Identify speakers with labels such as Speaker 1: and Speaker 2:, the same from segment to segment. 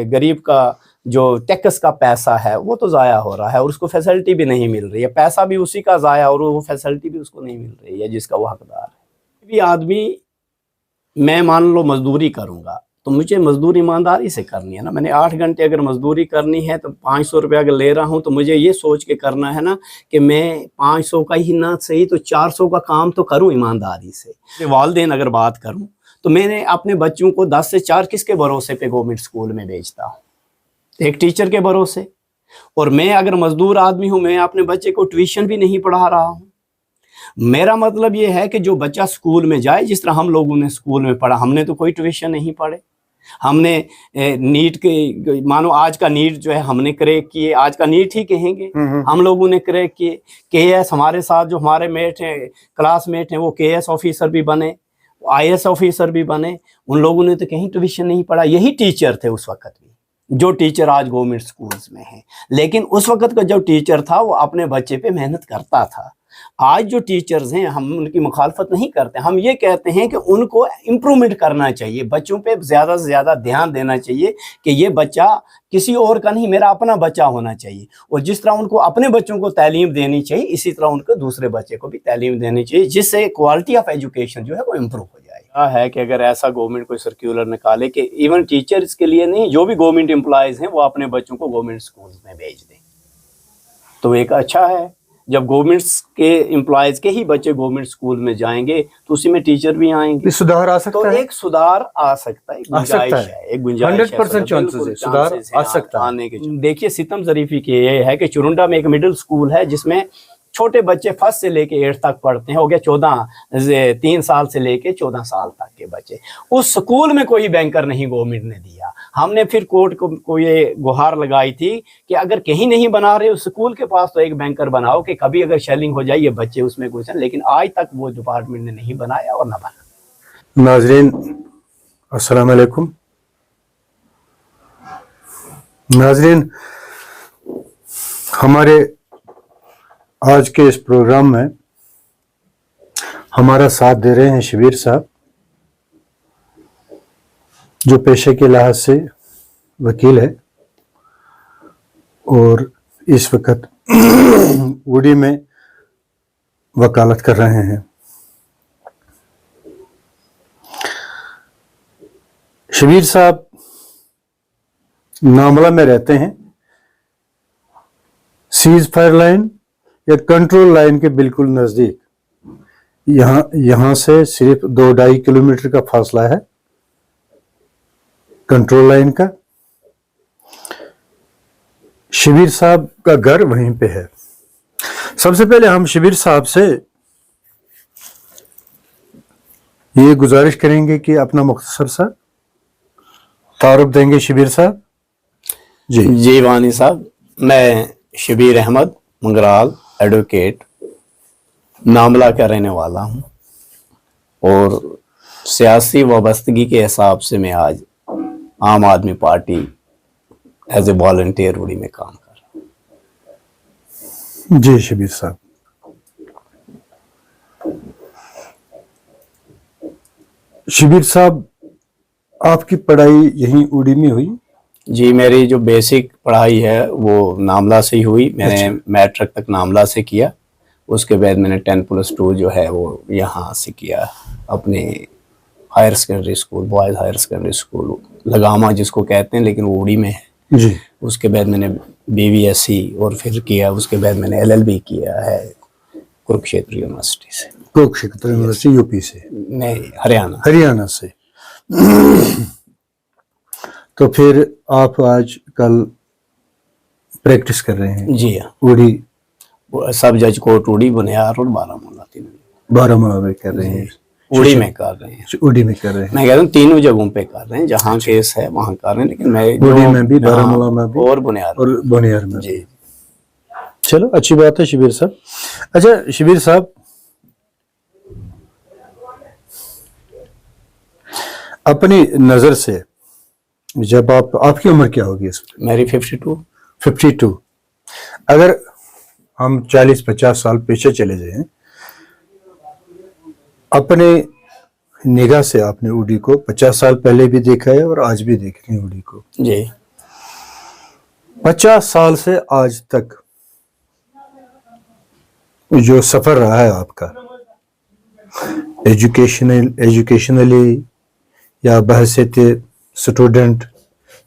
Speaker 1: गरीब का जो टैक्स का पैसा है वो तो ज़ाया हो रहा है और उसको फैसिलिटी भी नहीं मिल रही है, पैसा भी उसी का ज़ाया और वो फैसिलिटी भी उसको नहीं मिल रही है जिसका वो हकदार है। भी आदमी, मैं मान लो मजदूरी करूँगा तो मुझे मजदूरी ईमानदारी से करनी है ना। मैंने 8 घंटे अगर मजदूरी करनी है तो 500 रुपये अगर ले रहा हूँ तो मुझे ये सोच के करना है ना कि मैं 500 का ही ना सही तो 400 का काम तो करूँ ईमानदारी से। वालिदैन अगर बात करूँ तो मैंने अपने बच्चों को 10 से 4 किसके भरोसे पे गवर्नमेंट स्कूल में भेजता हूँ? एक टीचर के भरोसे। और मैं अगर मजदूर आदमी हूँ, मैं अपने बच्चे को ट्यूशन भी नहीं पढ़ा रहा हूँ। मेरा मतलब ये है कि जो बच्चा स्कूल में जाए, जिस तरह हम लोगों ने स्कूल में पढ़ा, हमने तो कोई ट्यूशन नहीं पढ़े, हमने नीट के, मानो आज का नीट जो है हमने क्रैक किए, आज का नीट ही कहेंगे, हम लोगों ने क्रैक किए। केएएस हमारे साथ जो हमारे मेट हैं, क्लासमेट हैं, वो केएएस ऑफिसर भी बने, आईएएस ऑफिसर भी बने। उन लोगों ने तो कहीं ट्यूशन नहीं पढ़ा, यही टीचर थे उस वक्त भी, जो टीचर आज गवर्नमेंट स्कूल्स में हैं। लेकिन उस वक्त का जो टीचर था वो अपने बच्चे पे मेहनत करता था। आज जो टीचर्स हैं हम उनकी मुखालफत नहीं करते, हम ये कहते हैं कि उनको इम्प्रूवमेंट करना चाहिए, बच्चों पे ज़्यादा से ज़्यादा ध्यान देना चाहिए कि ये बच्चा किसी और का नहीं, मेरा अपना बच्चा होना चाहिए। और जिस तरह उनको अपने बच्चों को तालीम देनी चाहिए, इसी तरह उनको दूसरे बच्चे को भी तालीम देनी चाहिए, जिससे क्वालिटी ऑफ एजुकेशन जो है वो इम्प्रूव हो जाए। है कि अगर ऐसा गवर्नमेंट कोई सर्क्यूलर निकाले कि इवन टीचर्स के लिए नहीं, जो भी गवर्नमेंट एम्प्लॉयज़ हैं वो अपने बच्चों को गवर्नमेंट स्कूल्स में भेज दें तो एक अच्छा है। जब गवर्नमेंट्स के एम्प्लॉयज़ के ही बच्चे गवर्नमेंट स्कूल में जाएंगे तो उसी में टीचर भी आएंगे,
Speaker 2: सुधार आ सकता है।
Speaker 1: एक सुधार आ सकता है, गुंजाइश है, एक गुंजाइश
Speaker 2: 100% चांसेस है, सुधार आ सकता है
Speaker 1: आने के। देखिए सितम ज़रीफ़ी की ये है कि चुरुंडा में एक मिडिल स्कूल है जिसमें छोटे बच्चे फर्स्ट से लेके 8 तक पढ़ते हैं, हो गया 3 साल से लेके 14 साल तक के बच्चे। उस स्कूल में कोई बैंकर नहीं गवर्नमेंट ने दिया। हमने फिर कोर्ट को ये गुहार लगाई थी कि अगर कहीं नहीं बना रहे उस स्कूल के पास तो एक बैंकर बनाओ कि कभी अगर शेलिंग हो जाए ये बच्चे उसमें घुस जाएं। लेकिन आज तक वो डिपार्टमेंट ने नहीं बनाया और ना बना।
Speaker 2: नाज़रीन अस्सलाम वालेकुम। नाज़रीन, हमारे आज के इस प्रोग्राम में हमारा साथ दे रहे हैं शबीर साहब, जो पेशे के लिहाज से वकील है और इस वक्त उड़ी में वकालत कर रहे हैं। शबीर साहब नामला में रहते हैं, सीज फायर लाइन या कंट्रोल लाइन के बिल्कुल नजदीक। यहां से सिर्फ 2-2.5 किलोमीटर का फासला है कंट्रोल लाइन का। शबीर साहब का घर वहीं पे है। सबसे पहले हम शबीर साहब से ये गुजारिश करेंगे कि अपना मुख्तसर सा तारुफ देंगे। शबीर साहब
Speaker 1: जी वानी साहब, मैं शबीर अहमद मंगराल एडवोकेट नामला का रहने वाला हूँ और सियासी वाबस्तगी के हिसाब से मैं आज आम आदमी पार्टी एज ए वॉलंटियर उड़ी में काम कर रहा हूँ।
Speaker 2: जी शबीर साहब, शबीर साहब आपकी पढ़ाई यहीं उड़ी में हुई?
Speaker 1: जी, मेरी जो बेसिक पढ़ाई है वो नामला से ही हुई। मैंने मैट्रिक तक नामला से किया, उसके बाद मैंने 10+2 जो है वो यहाँ से किया अपने higher secondary school, boys higher secondary school लगामा जिसको कहते हैं, लेकिन वो उड़ी में है
Speaker 2: जी।
Speaker 1: उसके बाद मैंने BVSC और फिर किया, उसके बाद मैंने LLB किया है कुरुक्षेत्र यूनिवर्सिटी से।
Speaker 2: कुरुक्षेत्र यूनिवर्सिटी यूपी से?
Speaker 1: नहीं, हरियाणा
Speaker 2: से। तो फिर आप आज कल प्रैक्टिस कर रहे हैं?
Speaker 1: जी हाँ,
Speaker 2: उड़ी
Speaker 1: सब जज कोर्ट उड़ी, बुनियार और
Speaker 2: बारामूला में कर रहे हैं?
Speaker 1: उड़ी में कर रहे हैं।
Speaker 2: उड़ी में कर रहे हैं?
Speaker 1: मैं कह रहा हूँ तीनों जगहों पे कर रहे हैं, जहाँ केस है वहाँ कर रहे हैं, लेकिन मैं
Speaker 2: उड़ी में भी, बारामूला में भी
Speaker 1: और बुनियार
Speaker 2: में।
Speaker 1: जी।
Speaker 2: चलो अच्छी बात है शबीर साहब। अच्छा शबीर साहब, अपनी नजर से जब आपकी उम्र क्या होगी इस वक्त?
Speaker 1: मेरी 52।
Speaker 2: अगर हम 40-50 साल पीछे चले जाएं, अपने निगाह से आपने उड़ी को 50 साल पहले भी देखा है और आज भी देख रहे हैं उड़ी को।
Speaker 1: जी
Speaker 2: 50 साल से आज तक जो सफर रहा है आपका, एजुकेशनली या बहैसियत स्टूडेंट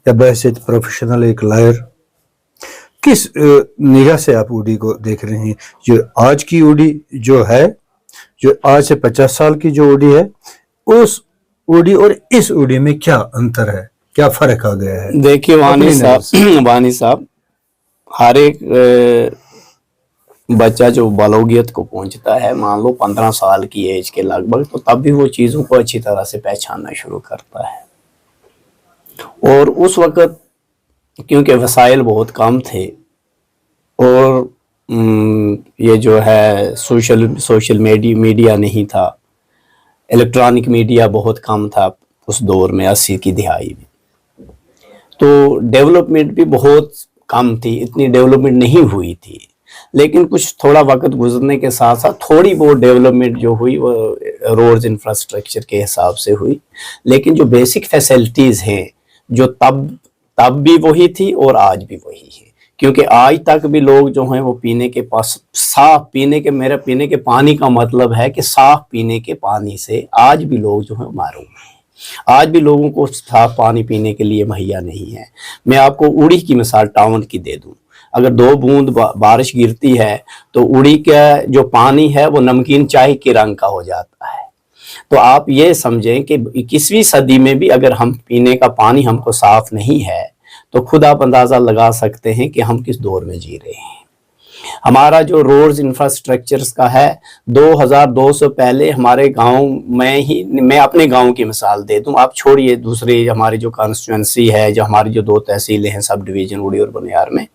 Speaker 2: या बहैसियत प्रोफेशनल एक लॉयर, किस निगाह से आप उड़ी को देख रहे हैं? जो आज की उड़ी जो है, जो आज से 50 साल की जो उड़ी है, उस उड़ी और इस उड़ी में क्या अंतर है, क्या फर्क आ गया है?
Speaker 1: देखिए वानी साहब, हर एक बच्चा जो बालोगियत को पहुंचता है, मान लो 15 साल की एज के लगभग, तो तब भी वो चीज़ों को अच्छी तरह से पहचानना शुरू करता है। और उस वक़्त क्योंकि वसाइल बहुत कम थे और ये जो है सोशल मीडिया नहीं था, इलेक्ट्रॉनिक मीडिया बहुत कम था उस दौर में, 80 की दिहाई में, तो डेवलपमेंट भी बहुत कम थी, इतनी डेवलपमेंट नहीं हुई थी। लेकिन कुछ थोड़ा वक्त गुजरने के साथ साथ थोड़ी बहुत डेवलपमेंट जो हुई वो रोड्स इंफ्रास्ट्रक्चर के हिसाब से हुई। लेकिन जो बेसिक फैसिलिटीज़ हैं जो तब भी वही थी और आज भी वही है, क्योंकि आज तक भी लोग जो हैं वो पीने के पास साफ मेरा पीने के पानी का मतलब है कि साफ पीने के पानी से आज भी लोग जो हैं मारूम हैं। आज भी लोगों को साफ पानी पीने के लिए मुहैया नहीं है। मैं आपको उड़ी की मिसाल टाउन की दे दूं। अगर 2 बूंद बारिश गिरती है तो उड़ी का जो पानी है वो नमकीन चाय के रंग का हो जाता है। तो आप ये समझें कि 21वीं सदी में भी अगर हम पीने का पानी हमको साफ नहीं है तो खुद आप अंदाज़ा लगा सकते हैं कि हम किस दौर में जी रहे हैं। हमारा जो रोड्स इंफ्रास्ट्रक्चर्स का है, 2200 पहले हमारे गांव में ही, मैं अपने गांव की मिसाल दे दूं, आप छोड़िए दूसरे हमारी जो कॉन्स्टिट्यूंसी है, जो हमारी जो 2 तहसीलें हैं सब डिवीज़न उड़ी और बनियार में,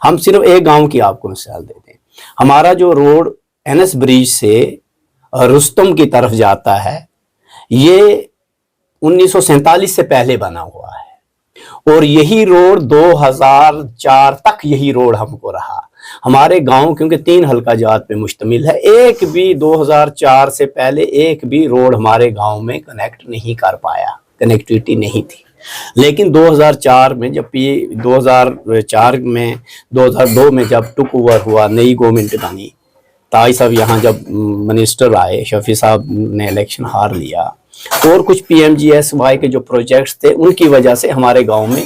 Speaker 1: हम सिर्फ एक गांव की आपको मिसाल देते हैं। हमारा जो रोड NS ब्रिज से रुस्तम की तरफ जाता है, ये 1947 से पहले बना हुआ है और यही रोड 2004 तक यही रोड हमको रहा। हमारे गांव क्योंकि 3 हल्का जात पे मुश्तमिल है, एक भी 2004 से पहले एक भी रोड हमारे गांव में कनेक्ट नहीं कर पाया, कनेक्टिविटी नहीं थी। लेकिन 2004 में जब 2002 में जब टुक ओवर हुआ, नई गवर्नमेंट बनी, ताई साहब यहाँ जब मिनिस्टर आए, शफी साहब ने इलेक्शन हार लिया और कुछ PMGSY के जो प्रोजेक्ट्स थे उनकी वजह से हमारे गांव में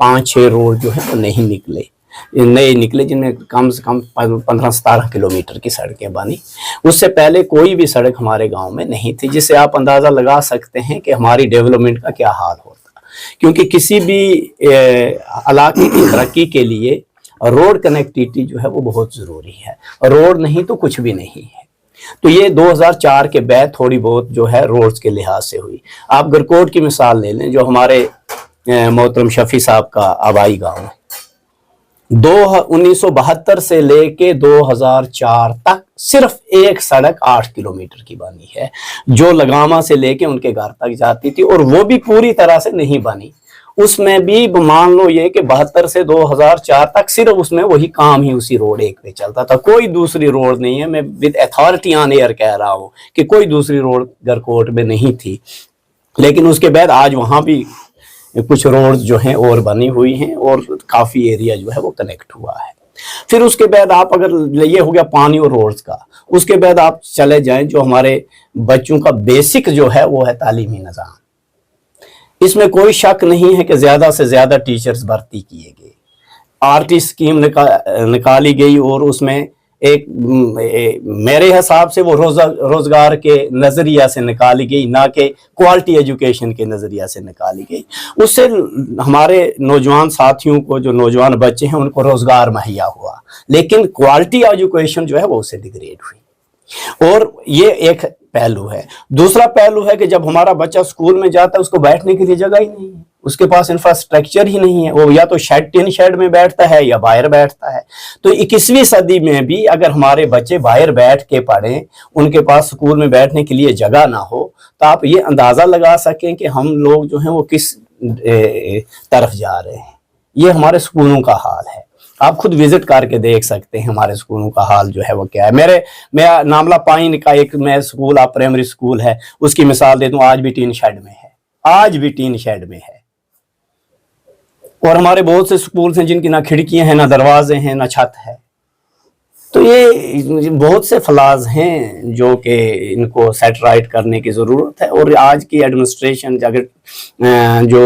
Speaker 1: 5-6 रोड जो है वो नए निकले जिनमें कम से कम 15-17 किलोमीटर की सड़कें बनी। उससे पहले कोई भी सड़क हमारे गांव में नहीं थी, जिससे आप अंदाज़ा लगा सकते हैं कि हमारी डेवलपमेंट का क्या हाल होता। क्योंकि किसी भी इलाके की तरक्की के लिए रोड कनेक्टिविटी जो है वो बहुत ज़रूरी है, रोड नहीं तो कुछ भी नहीं है। तो ये 2004 के बाद थोड़ी बहुत जो है रोड्स के लिहाज से हुई। आप गरकोट की मिसाल ले लें, जो हमारे मोहतरम शफी साहब का आबाई गांव है, 1972 से लेके 2004 तक सिर्फ एक सड़क 8 किलोमीटर की बनी है, जो लगामा से लेके उनके घर तक जाती थी, और वो भी पूरी तरह से नहीं बनी। उसमें भी मान लो ये कि 72 से 2004 तक सिर्फ उसमें वही काम ही उसी रोड एक पे चलता था, कोई दूसरी रोड नहीं है। मैं विद अथॉरिटी ऑन एयर कह रहा हूँ कि कोई दूसरी रोड गरकोट में नहीं थी। लेकिन उसके बाद आज वहाँ भी कुछ रोड्स जो हैं और बनी हुई हैं और काफ़ी एरिया जो है वो कनेक्ट हुआ है। फिर उसके बाद आप अगर ये हो गया पानी और रोड्स का, उसके बाद आप चले जाएं जो हमारे बच्चों का बेसिक जो है वो है तालीमी निज़ाम। इसमें कोई शक नहीं है कि ज़्यादा से ज़्यादा टीचर्स भर्ती किए गए, RT स्कीम निकाली गई और उसमें एक मेरे हिसाब से वो रोज़गार के नज़रिया से निकाली गई, ना कि क्वालिटी एजुकेशन के नज़रिया से निकाली गई। उससे हमारे नौजवान साथियों को, जो नौजवान बच्चे हैं, उनको रोज़गार मुहैया हुआ, लेकिन क्वालिटी एजुकेशन जो है वो उससे डिग्रेड हुई। और ये एक पहलू है। दूसरा पहलू है कि जब हमारा बच्चा स्कूल में जाता है उसको बैठने के लिए जगह ही नहीं है, उसके पास इंफ्रास्ट्रक्चर ही नहीं है, वो या तो टिन शेड में बैठता है या बाहर बैठता है। तो 21वीं सदी में भी अगर हमारे बच्चे बाहर बैठ के पढ़ें, उनके पास स्कूल में बैठने के लिए जगह ना हो, तो आप ये अंदाज़ा लगा सकें कि हम लोग जो हैं वो किस तरफ जा रहे हैं। ये हमारे स्कूलों का हाल है। آپ خود وزٹ کر کے دیکھ سکتے ہیں ہمارے اسکولوں کا حال جو ہے وہ کیا ہے. میں ناملہ پائن کا ایک میں اسکول آپ پرائمری اسکول ہے اس کی مثال دے دوں, آج بھی ٹین شیڈ میں ہے, آج بھی ٹین شیڈ میں ہے. اور ہمارے بہت سے اسکولز ہیں جن کی نہ کھڑکیاں ہیں, نہ دروازے ہیں, نہ چھت ہے. تو یہ بہت سے فلاز ہیں جو کہ ان کو سیٹ رائٹ کرنے کی ضرورت ہے. اور آج کی ایڈمنسٹریشن اگر جو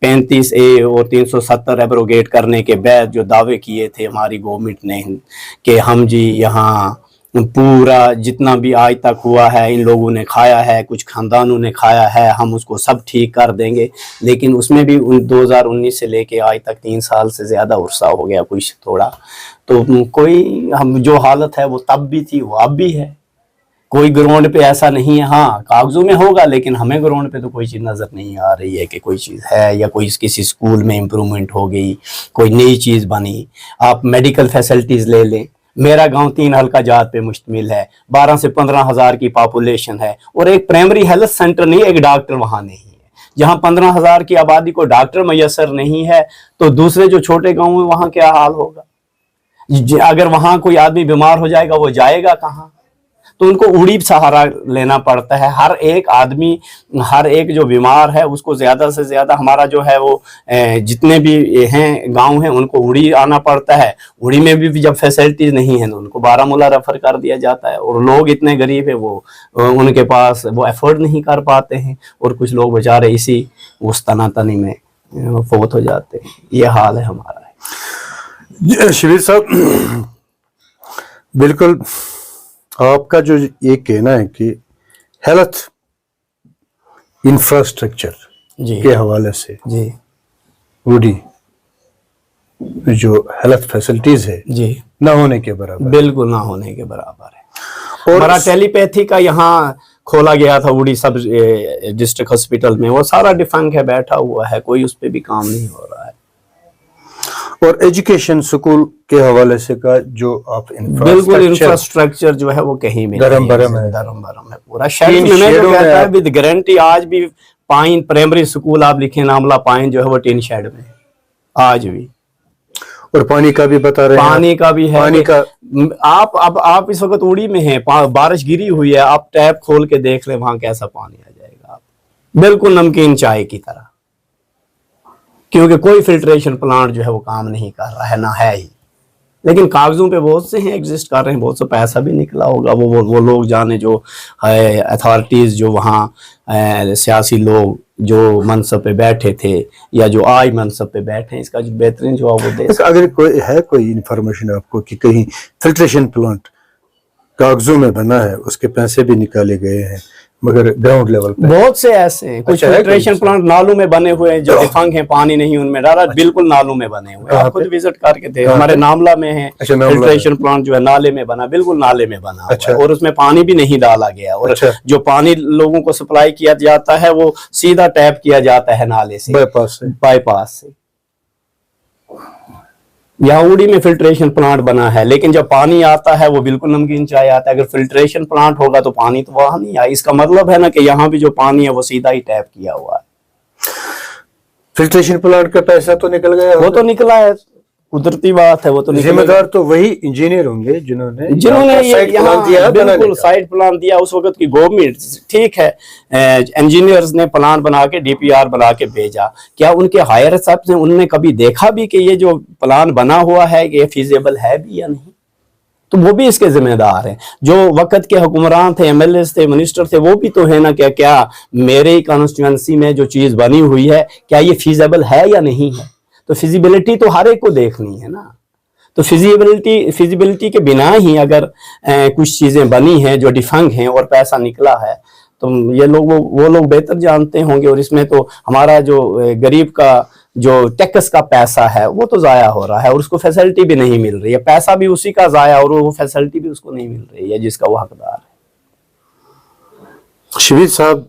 Speaker 1: 35A اور 370 ایبروگیٹ کرنے کے بعد جو دعوے کیے تھے ہماری گورنمنٹ نے کہ ہم جی یہاں پورا جتنا بھی آج تک ہوا ہے ان لوگوں نے کھایا ہے, کچھ خاندانوں نے کھایا ہے, ہم اس کو سب ٹھیک کر دیں گے, لیکن اس میں بھی 2019 سے لے کے آج تک 3 سال سے زیادہ عرصہ ہو گیا کچھ تھوڑا. تو کوئی ہم جو حالت ہے وہ تب بھی تھی وہ اب بھی ہے. کوئی گراؤنڈ پہ ایسا نہیں ہے, ہاں کاغذوں میں ہوگا لیکن ہمیں گراؤنڈ پہ تو کوئی چیز نظر نہیں آ رہی ہے کہ کوئی چیز ہے یا کوئی کسی اسکول میں امپرومنٹ ہو گئی, کوئی نئی چیز بنی. آپ میڈیکل فیسلٹیز لے لیں, میرا گاؤں 3 حلقہ جات پہ مشتمل ہے, 12 سے 15 ہزار کی پاپولیشن ہے, اور ایک پرائمری ہیلتھ سینٹر نہیں, ایک ڈاکٹر وہاں نہیں ہے. جہاں 15 ہزار کی آبادی کو ڈاکٹر میسر نہیں ہے تو دوسرے جو چھوٹے گاؤں ہیں وہاں کیا حال ہوگا؟ اگر وہاں کوئی آدمی بیمار ہو جائے گا وہ جائے گا کہاں؟ تو ان کو اڑی سہارا لینا پڑتا ہے. ہر ایک آدمی, ہر ایک جو بیمار ہے اس کو زیادہ سے زیادہ ہمارا جو ہے وہ جتنے بھی ہیں گاؤں ہیں ان کو اڑی آنا پڑتا ہے. اڑی میں بھی جب فیسلٹیز نہیں ہیں تو ان کو بارہمولہ ریفر کر دیا جاتا ہے, اور لوگ اتنے غریب ہیں وہ ان کے پاس وہ ایفورڈ نہیں کر پاتے ہیں, اور کچھ لوگ بیچارے اسی اس تناتنی میں فوت ہو جاتے ہیں. یہ حال ہے ہمارا.
Speaker 2: شبیر صاحب, بالکل آپ کا جو یہ کہنا ہے کہ ہیلتھ انفراسٹرکچر
Speaker 1: جی
Speaker 2: کے حوالے سے
Speaker 1: جی
Speaker 2: وڈی جو ہیلتھ فیسلٹیز ہے
Speaker 1: جی
Speaker 2: نہ ہونے کے برابر,
Speaker 1: بالکل نہ ہونے کے برابر ہے.
Speaker 2: اور
Speaker 1: ہمارا ٹیلی پیتھی کا یہاں کھولا گیا تھا وڈی سب ڈسٹرکٹ ہاسپٹل میں, وہ سارا ڈیفنک ہے, بیٹھا ہوا ہے, کوئی اس پہ بھی کام نہیں ہو رہا ہے.
Speaker 2: اور ایجوکیشن سکول کے حوالے سے کا جو آپ
Speaker 1: بالکل انفراسٹرکچر جو ہے وہ کہیں میں
Speaker 2: درم برم ہے,
Speaker 1: پورا شہر میں جو کہتا ہے ود گارنٹی. آج بھی پائن پرائمری سکول آپ لکھیں ناملہ پائن جو ہے وہ 10 شیڈ میں آج بھی.
Speaker 2: اور پانی کا بھی بتا رہے ہیں,
Speaker 1: پانی کا بھی ہے.
Speaker 2: پانی کا
Speaker 1: آپ اس وقت اڑی میں ہیں, بارش گری ہوئی ہے, آپ ٹیپ کھول کے دیکھ لیں وہاں کیسا پانی آ جائے گا, بالکل نمکین چائے کی طرح, کیونکہ کوئی فلٹریشن پلانٹ جو ہے وہ کام نہیں کر رہا ہے, نہ ہے ہی. لیکن کاغذوں پہ بہت سے ہیں ایگزسٹ کر رہے ہیں, بہت سے پیسہ بھی نکلا ہوگا. وہ لوگ جانے جو اتھارٹیز جو وہاں سیاسی لوگ جو منصب پہ بیٹھے تھے یا جو آج منصب پہ بیٹھے ہیں, اس کا جو بہترین جواب وہ دے.
Speaker 2: اگر کوئی انفارمیشن آپ کو کہ کہیں فلٹریشن پلانٹ کاغذوں میں بنا ہے, اس کے پیسے بھی نکالے گئے ہیں مگر گراؤنڈ لیول پہ
Speaker 1: بہت سے ایسے ہیں. کچھ فلٹریشن پلانٹ نالوں میں بنے ہوئے ہیں جو ڈیفنگ ہیں, پانی نہیں ان میں ڈالا, بالکل نالوں میں بنے ہوئے ہیں. آپ خود وزٹ کر کے تھے, ہمارے ناملہ میں ہیں فلٹریشن پلانٹ جو ہے نالے میں بنا, بالکل نالے میں بنا ہوا ہے, اور اس میں پانی بھی نہیں ڈالا گیا, اور جو پانی لوگوں کو سپلائی کیا جاتا ہے وہ سیدھا ٹیپ کیا جاتا ہے نالے سے, بائی پاس سے. یہاں اڑی میں فلٹریشن پلانٹ بنا ہے, لیکن جب پانی آتا ہے وہ بالکل نمکین چائے آتا ہے. اگر فلٹریشن پلانٹ ہوگا تو پانی تو وہاں نہیں آئے. اس کا مطلب ہے نا کہ یہاں بھی جو پانی ہے وہ سیدھا ہی ٹیپ کیا ہوا ہے.
Speaker 2: فلٹریشن پلانٹ کا پیسہ تو نکل گیا,
Speaker 1: وہ تو نکلا ہے, قدرتی بات ہے, وہ تو
Speaker 2: ذمہ دار تو وہی انجینئر ہوں گے جنہوں نے
Speaker 1: بالکل سائٹ پلان دیا. اس وقت کی گورنمنٹ ٹھیک ہے, انجینئرز نے پلان بنا کے ڈی پی آر بنا کے بھیجا. کیا ان کے ہائر صاحب نے انہوں نے کبھی دیکھا بھی کہ یہ جو پلان بنا ہوا ہے یہ فیزیبل ہے بھی یا نہیں؟ تو وہ بھی اس کے ذمہ دار ہیں. جو وقت کے حکمران تھے, ایم ایل ایز تھے, منسٹر تھے, وہ بھی تو ہے نا کہ کیا میرے کانسٹیٹوئنسی میں جو چیز بنی ہوئی ہے کیا یہ فیزیبل ہے یا نہیں ہے؟ تو فیزیبلٹی تو ہر ایک کو دیکھنی ہے نا. تو فیزیبلٹی کے بنا ہی اگر کچھ چیزیں بنی ہیں جو ڈیفنگ ہیں اور پیسہ نکلا ہے تو یہ لوگ وہ لوگ بہتر جانتے ہوں گے. اور اس میں تو ہمارا جو غریب کا جو ٹیکس کا پیسہ ہے وہ تو ضائع ہو رہا ہے, اور اس کو فیسلٹی بھی نہیں مل رہی ہے. پیسہ بھی اسی کا ضائع, اور وہ فیسلٹی بھی اس کو نہیں مل رہی ہے جس کا وہ حقدار ہے.
Speaker 2: شبیر صاحب,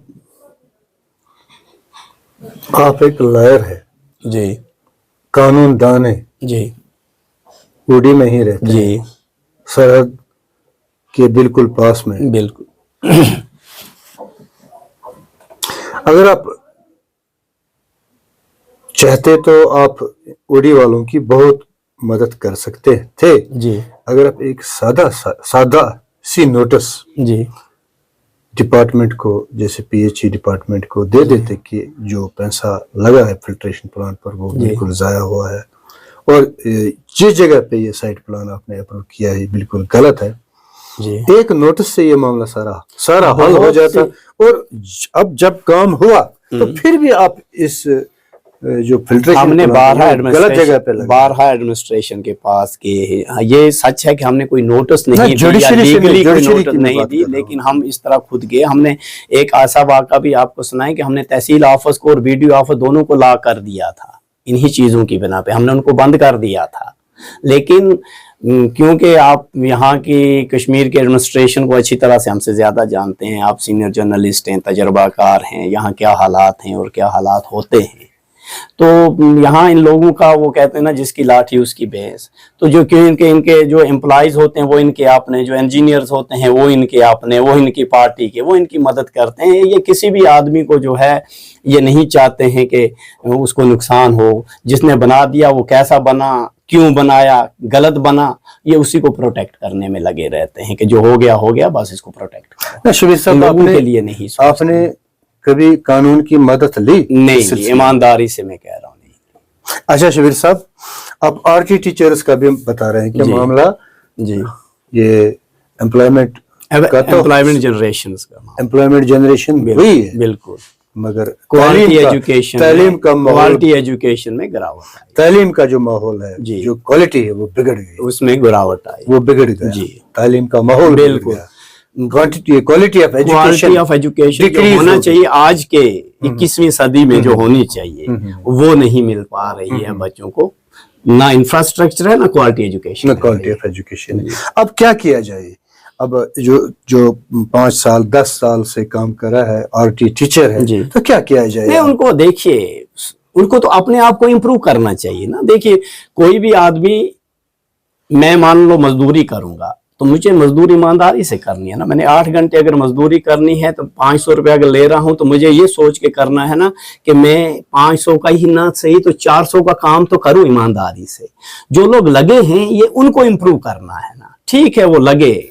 Speaker 2: آپ ایک لائر ہے,
Speaker 1: جی,
Speaker 2: قانون دان ہے,
Speaker 1: جی,
Speaker 2: اڑی میں ہی رہتے ہیں,
Speaker 1: جی,
Speaker 2: سرحد کے بالکل پاس میں.
Speaker 1: بالکل.
Speaker 2: اگر آپ چاہتے تو آپ اڑی والوں کی بہت मदद कर सकते थे
Speaker 1: जी
Speaker 2: अगर आप एक सादा सी नोटिस
Speaker 1: जी
Speaker 2: डिपार्टमेंट को, जैसे पीएचई डिपार्टमेंट को दे देते कि जो पैसा लगा है फिल्ट्रेशन प्लांट पर वो बिल्कुल ज़ाया हुआ है और जिस जगह पे ये साइट प्लान आपने अप्रूव किया है बिल्कुल गलत है,
Speaker 1: जी
Speaker 2: एक नोटिस से ये मामला सारा हल हो जाता। और अब जब काम हुआ तो फिर भी आप इस जो फिल्ट्रेशन
Speaker 1: हमने
Speaker 2: गलत जगह पे लगा।
Speaker 1: बारहा एडमिनिस्ट्रेशन के पास किए। ये सच है कि हमने कोई नोटिस नहीं दी या
Speaker 2: जुडिशरी से
Speaker 1: लीगली कोई
Speaker 2: जुडिशरी
Speaker 1: नोटिस
Speaker 2: की
Speaker 1: नहीं
Speaker 2: बात
Speaker 1: दी,
Speaker 2: कर रहा हूं।
Speaker 1: लेकिन हम इस तरह खुद गए। हमने एक ऐसा वाक़ा भी आपको सुनाए कि हमने तहसील ऑफिस को और बीडीओ ऑफिस दोनों को ला कर दिया था, इन्हीं चीज़ों की बिना पे हमने उनको बंद कर दिया था। लेकिन क्योंकि आप यहाँ की कश्मीर के एडमिनिस्ट्रेशन को अच्छी तरह से हमसे ज़्यादा जानते हैं, आप सीनियर जर्नलिस्ट हैं, तजर्बाकार हैं, यहाँ क्या हालात हैं और क्या हालात होते हैं, तो यहाँ इन लोगों का वो कहते हैं ना जिसकी लाठी उसकी भैंस। तो जो क्यों इनके जो एम्प्लॉइज होते हैं वो इनके अपने, जो इंजीनियर्स होते हैं वो इनके अपने, वो इनकी पार्टी के, वो इनकी मदद करते हैं। ये किसी भी आदमी को जो है ये नहीं चाहते हैं कि उसको नुकसान हो। जिसने बना दिया वो कैसा बना, क्यों बनाया, गलत बना, ये उसी को प्रोटेक्ट करने में लगे रहते हैं कि जो हो गया बस इसको प्रोटेक्ट करो।
Speaker 2: शबीर साहब,
Speaker 1: लोगों के लिए नहीं सोचते।
Speaker 2: आपने कभी कानून की मदद ली?
Speaker 1: नहीं, ईमानदारी से मैं कह रहा हूँ नहीं।
Speaker 2: अच्छा शबीर साहब, आप आरटी टीचर्स का भी बता रहे हैं कि मामला
Speaker 1: जी
Speaker 2: ये एम्प्लॉयमेंट जनरेशन हुई है,
Speaker 1: बिल्कुल,
Speaker 2: मगर
Speaker 1: क्वालिटी एजुकेशन,
Speaker 2: तालीम का
Speaker 1: क्वालिटी एजुकेशन में गिरावट आई।
Speaker 2: तालीम का जो माहौल है, जो क्वालिटी है वो बिगड़ गई,
Speaker 1: उसमें गिरावट आई,
Speaker 2: वो बिगड़ गया जी। तालीम का माहौल
Speaker 1: बिल्कुल,
Speaker 2: क्वालिटी ऑफ एजुकेशन
Speaker 1: जो होना चाहिए आज के 21वीं सदी में जो होनी चाहिए वो नहीं मिल पा रही है बच्चों को। ना इंफ्रास्ट्रक्चर है, ना क्वालिटी एजुकेशन,
Speaker 2: ना क्वालिटी ऑफ एजुकेशन। अब क्या किया जाए? अब जो 5 साल 10 साल से काम कर रहा है आरटी टीचर है, तो क्या किया जाए?
Speaker 1: नहीं, उनको देखिए, उनको तो अपने आप को इम्प्रूव करना चाहिए ना। देखिए, कोई भी आदमी, मैं मान लो मजदूरी करूंगा तो मुझे मजदूरी ईमानदारी से करनी है ना। मैंने 8 घंटे अगर मजदूरी करनी है तो 500 रुपया अगर ले रहा हूं तो मुझे ये सोच के करना है ना कि मैं 500 का ही ना सही तो 400 का काम तो करूं ईमानदारी से। जो लोग लगे हैं ये उनको इम्प्रूव करना है ना। ठीक है, वो लगे,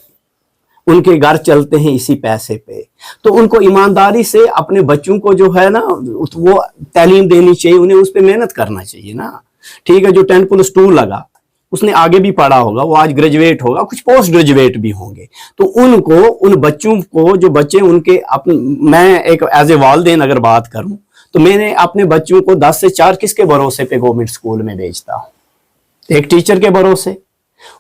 Speaker 1: उनके घर चलते हैं इसी पैसे पे, तो उनको ईमानदारी से अपने बच्चों को जो है ना वो तालीम देनी चाहिए, उन्हें उस पर मेहनत करना चाहिए ना। ठीक है, जो 10+2 लगा उसने आगे भी पढ़ा होगा, वो आज ग्रेजुएट होगा, कुछ पोस्ट ग्रेजुएट भी होंगे, तो उनको, उन बच्चों को, जो बच्चे उनके मैं एक एज ए वालिदैन अगर बात करूं तो मैंने अपने बच्चों को 10 से 4 किसके भरोसे पे गवर्नमेंट स्कूल में भेजता हूं? एक टीचर के भरोसे।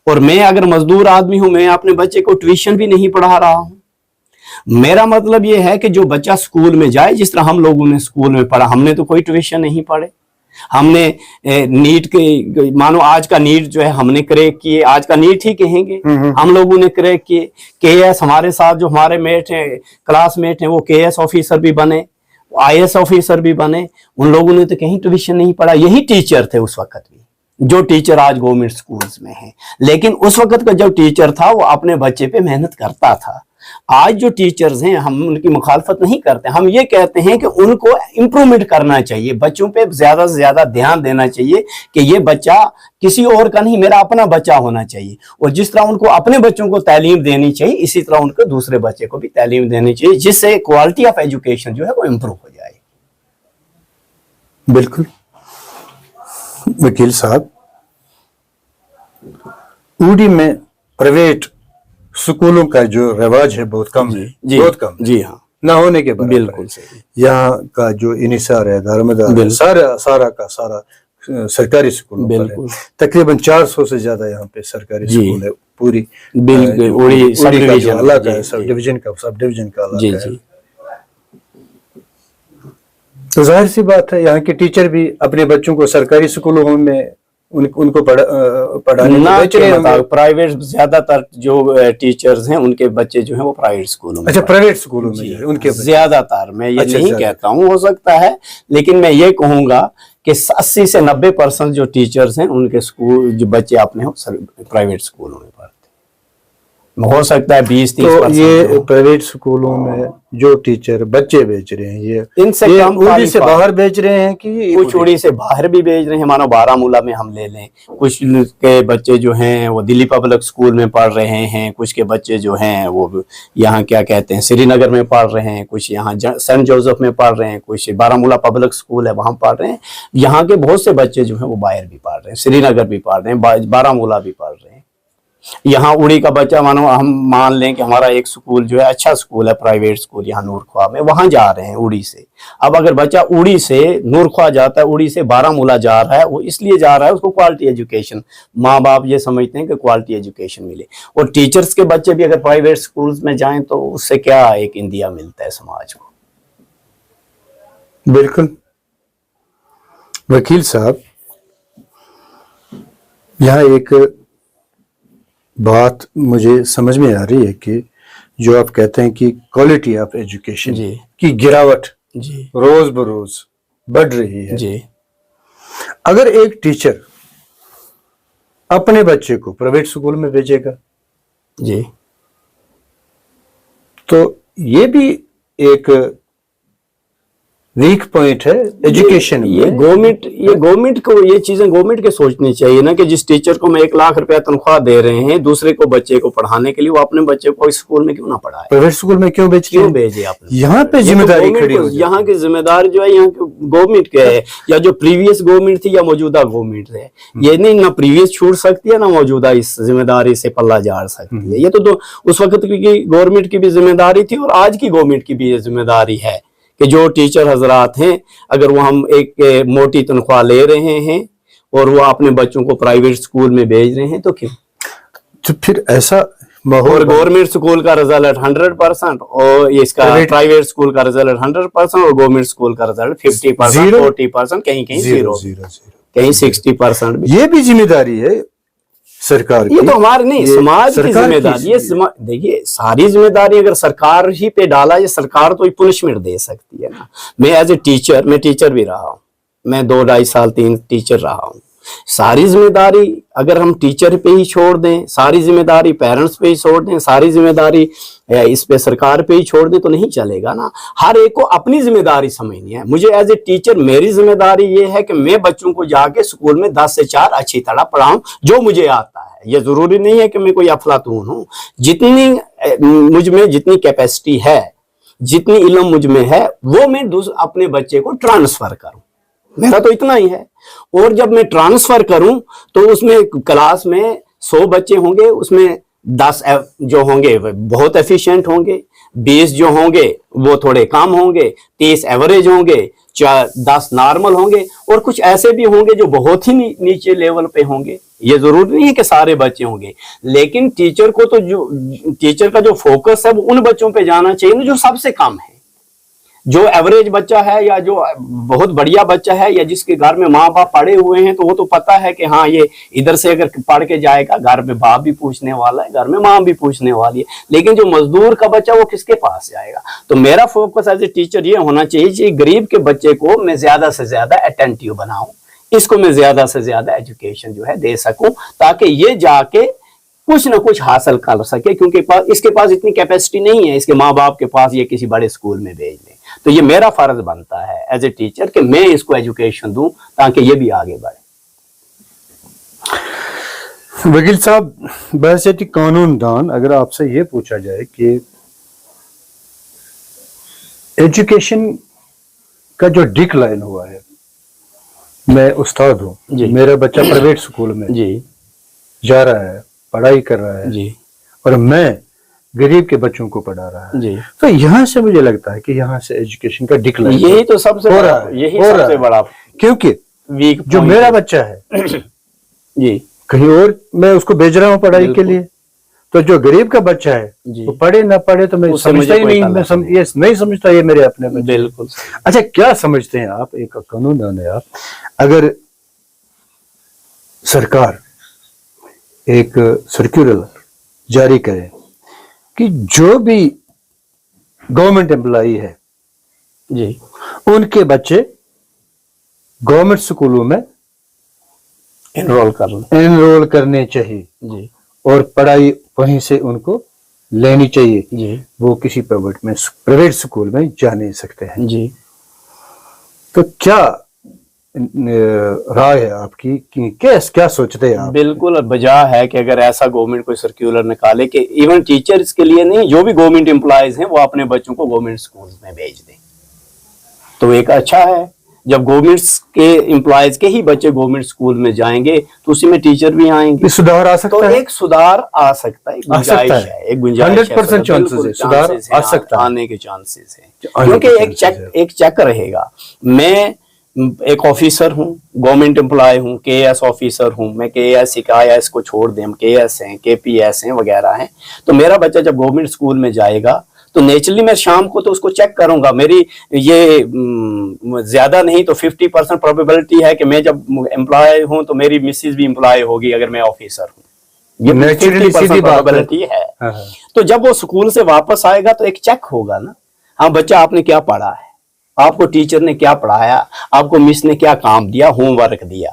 Speaker 1: और मैं अगर मजदूर आदमी हूं, मैं अपने बच्चे को ट्यूशन भी नहीं पढ़ा रहा हूं। मेरा मतलब यह है कि जो बच्चा स्कूल में जाए, जिस तरह हम लोगों ने स्कूल में पढ़ा, हमने तो कोई ट्यूशन नहीं पढ़े। हमने नीट के, मानो आज का नीट जो है हमने क्रैक किए, आज का नीट ही कहेंगे, हम लोगों ने क्रैक किए। केएस हमारे साथ जो हमारे मेट हैं, क्लासमेट हैं, वो केएस ऑफिसर भी बने, आईएएस ऑफिसर भी बने। उन लोगों ने तो कहीं ट्यूशन नहीं पढ़ा, यही टीचर थे उस वक्त भी, जो टीचर आज गवर्नमेंट स्कूल्स में हैं। लेकिन उस वक्त का जो टीचर था वो अपने बच्चे पे मेहनत करता था। आज जो टीचर्स हैं हम उनकी मुखालफत नहीं करते, हम ये कहते हैं कि उनको इम्प्रूवमेंट करना चाहिए, बच्चों पे ज्यादा से ज्यादा ध्यान देना चाहिए कि ये बच्चा किसी और का नहीं, मेरा अपना बच्चा होना चाहिए। और जिस तरह उनको अपने बच्चों को तालीम देनी चाहिए, इसी तरह उनको दूसरे बच्चे को भी तालीम देनी चाहिए, जिससे क्वालिटी ऑफ एजुकेशन जो है वो इम्प्रूव हो जाए।
Speaker 2: बिल्कुल वकील साहब, ऊडी में प्राइवेट स्कूलों का जो रिवाज है बहुत कम है, बहुत कम है।
Speaker 1: जी हाँ,
Speaker 2: ना होने के बराबर।
Speaker 1: बिल्कुल सही।
Speaker 2: यहाँ का जो इनिसार है, दारोमदार है, सारा का सारा सरकारी स्कूल है। तकरीबन 400 से ज्यादा यहाँ पे सरकारी स्कूल है पूरी।
Speaker 1: बिल्कुल,
Speaker 2: सब डिवीजन का अलग है। तो जाहिर सी बात है यहाँ के टीचर भी अपने बच्चों को सरकारी स्कूलों में उनको पढ़ाने
Speaker 1: ना, प्राइवेट ज्यादातर जो टीचर्स हैं उनके बच्चे जो हैं वो प्राइवेट स्कूलों में।
Speaker 2: अच्छा, प्राइवेट स्कूलों में उनके
Speaker 1: ज्यादातर, मैं ये नहीं कहता हूँ, हो सकता है, लेकिन मैं ये कहूंगा कि 80 से 90% जो टीचर्स हैं उनके स्कूल जो बच्चे अपने हो प्राइवेट स्कूलों में पढ़ते। हो सकता है 20-30%।
Speaker 2: تو یہ پرائیویٹ اسکولوں میں جو ٹیچر بچے بیچ رہے ہیں یہ
Speaker 1: ان سے کم
Speaker 2: اڑی سے باہر بیچ رہے ہیں کہ
Speaker 1: کچھ اڑی سے باہر بھی بھیج رہے ہیں. مانو بارامولہ میں ہم لے لیں, کچھ کے بچے جو ہیں وہ دلی پبلک اسکول میں پڑھ رہے ہیں, کچھ کے بچے جو ہیں وہ یہاں کیا کہتے ہیں سری نگر میں پڑھ رہے ہیں, کچھ یہاں سینٹ جوزف میں پڑھ رہے ہیں, کچھ بارامولہ پبلک اسکول ہے وہاں پڑھ رہے ہیں. یہاں کے بہت سے بچے جو ہیں وہ باہر بھی پڑھ رہے ہیں, سری نگر بھی پڑھ رہے ہیں, بارامولہ بھی پڑھ رہے ہیں. یہاں اڑی کا بچہ مانو ہم مان لیں کہ ہمارا ایک سکول جو ہے اچھا سکول ہے پرائیویٹ سکول یہاں نورخوا میں, وہاں جا رہے ہیں اڑی سے. اب اگر بچہ اڑی سے نورخوا جاتا ہے, اڑی سے بارامولہ جا رہا ہے, وہ اس لیے جا رہا ہے اس کو کوالٹی ایجوکیشن, ماں باپ یہ سمجھتے ہیں کہ کوالٹی ایجوکیشن ملے. اور ٹیچرز کے بچے بھی اگر پرائیویٹ سکولز میں جائیں تو اس سے کیا ایک اندیا ملتا ہے سماج کو.
Speaker 2: بالکل. وکیل صاحب یہاں ایک بات مجھے سمجھ میں آ رہی ہے کہ جو آپ کہتے ہیں کہ کوالٹی آف ایجوکیشن
Speaker 1: جی
Speaker 2: کی گراوٹ
Speaker 1: جی
Speaker 2: روز بروز بڑھ رہی ہے.
Speaker 1: جی
Speaker 2: اگر ایک ٹیچر اپنے بچے کو پرائیویٹ اسکول میں بھیجے گا
Speaker 1: جی
Speaker 2: تو یہ بھی ایک ویک پوائنٹ ہے ایجوکیشن میں.
Speaker 1: یہ گورنمنٹ کو یہ چیزیں گورنمنٹ کے سوچنی چاہیے نا کہ جس ٹیچر کو میں 1 لاکھ روپیہ تنخواہ دے رہے ہیں دوسرے کو بچے کو پڑھانے کے لیے, وہ اپنے بچے کو اس اسکول میں کیوں نہ پڑھائے,
Speaker 2: پرائیویٹ اسکول میں کیوں
Speaker 1: بھیجے آپ نے.
Speaker 2: یہاں پہ ذمہ داری کھڑی ہو
Speaker 1: یہاں کی ذمہ داری جو ہے یہاں گورنمنٹ کے ہے, یا جو پریویس گورنمنٹ تھی یا موجودہ گورنمنٹ ہے. یہ نہیں نہ پریویس چھوڑ سکتی ہے نہ موجودہ اس ذمہ داری سے پلہ جھاڑ سکتی ہے. یہ تو اس وقت کی گورنمنٹ کی بھی ذمہ داری تھی اور آج کی گورنمنٹ کی بھی یہ ذمہ داری ہے کہ جو ٹیچر حضرات ہیں اگر وہ ہم ایک موٹی تنخواہ لے رہے ہیں اور وہ اپنے بچوں کو پرائیویٹ سکول میں بھیج رہے ہیں تو کیوں.
Speaker 2: تو پھر ایسا ماحول,
Speaker 1: اور گورنمنٹ سکول کا رزلٹ 100% اور اس کا پرائیویٹ سکول کا رزلٹ 100% اور گورنمنٹ سکول کا رزلٹ 50% 40%, کہیں کہیں 0, کہیں 60% بھی.
Speaker 2: یہ بھی ذمہ داری ہے سرکار کی.
Speaker 1: یہ تو ہماری نہیں, سماج کی ذمہ داری. یہ دیکھیے ساری ذمہ داری اگر سرکار ہی پہ ڈالا, یہ سرکار تو پنشمنٹ دے سکتی ہے نا. میں ایز اے ٹیچر, میں ٹیچر بھی رہا ہوں, میں 2-2.5 سال 3 ٹیچر رہا ہوں. ساری ذمہ داری اگر ہم ٹیچر پہ ہی چھوڑ دیں, ساری ذمہ داری پیرنٹس پہ ہی چھوڑ دیں, ساری ذمہ داری اس پہ سرکار پہ ہی چھوڑ دیں تو نہیں چلے گا نا. ہر ایک کو اپنی ذمہ داری سمجھنی ہے. مجھے ایز اے ٹیچر میری ذمہ داری یہ ہے کہ میں بچوں کو جا کے اسکول میں 10 سے 4 اچھی طرح پڑھاؤں جو مجھے آتا ہے. یہ ضروری نہیں ہے کہ میں کوئی افلاطون ہوں. جتنی مجھ میں جتنی کیپیسٹی ہے, جتنی علم مجھ میں ہے, وہ میں اپنے بچے کو ٹرانسفر کروں. میرا تو اتنا ہی ہے. اور جب میں ٹرانسفر کروں تو اس میں کلاس میں 100 بچے ہوں گے, اس میں 10 جو ہوں گے بہت ایفیشینٹ ہوں گے, 20 جو ہوں گے وہ تھوڑے کم ہوں گے, 30 ایوریج ہوں گے, 10 نارمل ہوں گے, اور کچھ ایسے بھی ہوں گے جو بہت ہی نیچے لیول پہ ہوں گے. یہ ضروری نہیں ہے کہ سارے بچے ہوں گے, لیکن ٹیچر کو تو ٹیچر کا جو فوکس ہے وہ ان بچوں پہ جانا چاہیے جو سب سے کم ہے. جو ایوریج بچہ ہے یا جو بہت بڑھیا بچہ ہے یا جس کے گھر میں ماں باپ پڑھے ہوئے ہیں تو وہ تو پتا ہے کہ ہاں یہ ادھر سے اگر پڑھ کے جائے گا گھر میں باپ بھی پوچھنے والا ہے, گھر میں ماں بھی پوچھنے والی ہے. لیکن جو مزدور کا بچہ وہ کس کے پاس جائے گا. تو میرا فوکس ایز اے ٹیچر یہ ہونا چاہیے کہ غریب کے بچے کو میں زیادہ سے زیادہ اٹینٹیو بناؤں, اس کو میں زیادہ سے زیادہ ایجوکیشن جو ہے دے سکوں تاکہ یہ جا کے کچھ نہ کچھ حاصل کر سکے, کیونکہ اس کے پاس اتنی کیپیسٹی نہیں ہے اس کے ماں باپ کے پاس یہ کسی بڑے اسکول میں بھیج دیں. تو یہ میرا فرض بنتا ہے ایز اے ٹیچر کہ میں اس کو ایجوکیشن دوں تاکہ یہ بھی آگے بڑھے.
Speaker 2: وکیل صاحب بحیثیت قانون دان اگر آپ سے یہ پوچھا جائے کہ ایجوکیشن کا جو ڈکلائن ہوا ہے, میں استاد ہوں, میرا بچہ پرائیویٹ اسکول میں جا رہا ہے, پڑھائی کر رہا ہے, اور میں غریب کے بچوں کو پڑھا رہا ہے, تو یہاں سے مجھے لگتا ہے کہ یہاں سے ایجوکیشن کا ڈکلائن
Speaker 1: یہی تو سب سے بڑا
Speaker 2: کیونکہ جو میرا بچہ ہے
Speaker 1: جی
Speaker 2: کہیں اور میں اس کو بھیج رہا ہوں پڑھائی کے لیے, تو جو غریب کا بچہ ہے وہ پڑھے نہ پڑھے تو میں سمجھتا ہی نہیں, میں یہ نہیں سمجھتا یہ میرے اپنے بچے.
Speaker 1: بالکل.
Speaker 2: اچھا کیا سمجھتے ہیں آپ, ایک قانون دان ہے آپ, اگر سرکار ایک سرکولر جاری کرے کہ جو بھی گورنمنٹ امپلائی ہے
Speaker 1: جی
Speaker 2: ان کے بچے گورنمنٹ سکولوں میں
Speaker 1: انرول کرنے
Speaker 2: چاہیے
Speaker 1: جی,
Speaker 2: اور پڑھائی وہیں سے ان کو لینی چاہیے
Speaker 1: جی
Speaker 2: وہ کسی پرائیویٹ اسکول میں جا نہیں سکتے ہیں.
Speaker 1: جی.
Speaker 2: تو کیا رائے ہے آپ کی کہ کیا سوچتے ہیں آپ؟
Speaker 1: بالکل بجا ہے کہ اگر ایسا گورنمنٹ کوئی سرکولر نکالے کہ ایون ٹیچرز کے لیے نہیں، جو بھی گورنمنٹ امپلائیز ہیں وہ اپنے بچوں کو گورنمنٹ سکولز میں بھیج دیں تو ایک اچھا ہے. جب گورنمنٹ کے امپلائیز کے ہی بچے گورنمنٹ سکول میں جائیں گے تو اسی میں ٹیچر بھی آئیں گے،
Speaker 2: سدھار آ
Speaker 1: تو
Speaker 2: سکتا ہے.
Speaker 1: ایک سدھار آ سکتا ہے، گنجائش ہے، ایک گنجائش
Speaker 2: 100% چانسز ہے سدھار آ سکتا ہے،
Speaker 1: آنے کے چانسز ہیں، کیونکہ ایک چیک رہے گا. میں ایک آفیسر ہوں، گورنمنٹ امپلائی ہوں، کے ایس آفیسر ہوں، میں کے ایس کا یا اس کو چھوڑ دیں، ہم کے ایس ہیں، کے پی ایس ہیں وغیرہ ہیں. تو میرا بچہ جب گورنمنٹ سکول میں جائے گا تو نیچرلی میں شام کو تو اس کو چیک کروں گا. میری یہ زیادہ نہیں تو 50% پروبیبلٹی ہے کہ میں جب امپلائی ہوں تو میری مسز بھی امپلائی ہوگی اگر میں آفیسر ہوں. یہ 50% پروبیبلٹی ہے. تو جب وہ سکول سے واپس آئے گا تو ایک چیک ہوگا نا، ہاں بچہ آپ نے کیا پڑھا ہے، آپ کو ٹیچر نے کیا پڑھایا، آپ کو مس نے کیا کام دیا، ہوم ورک دیا.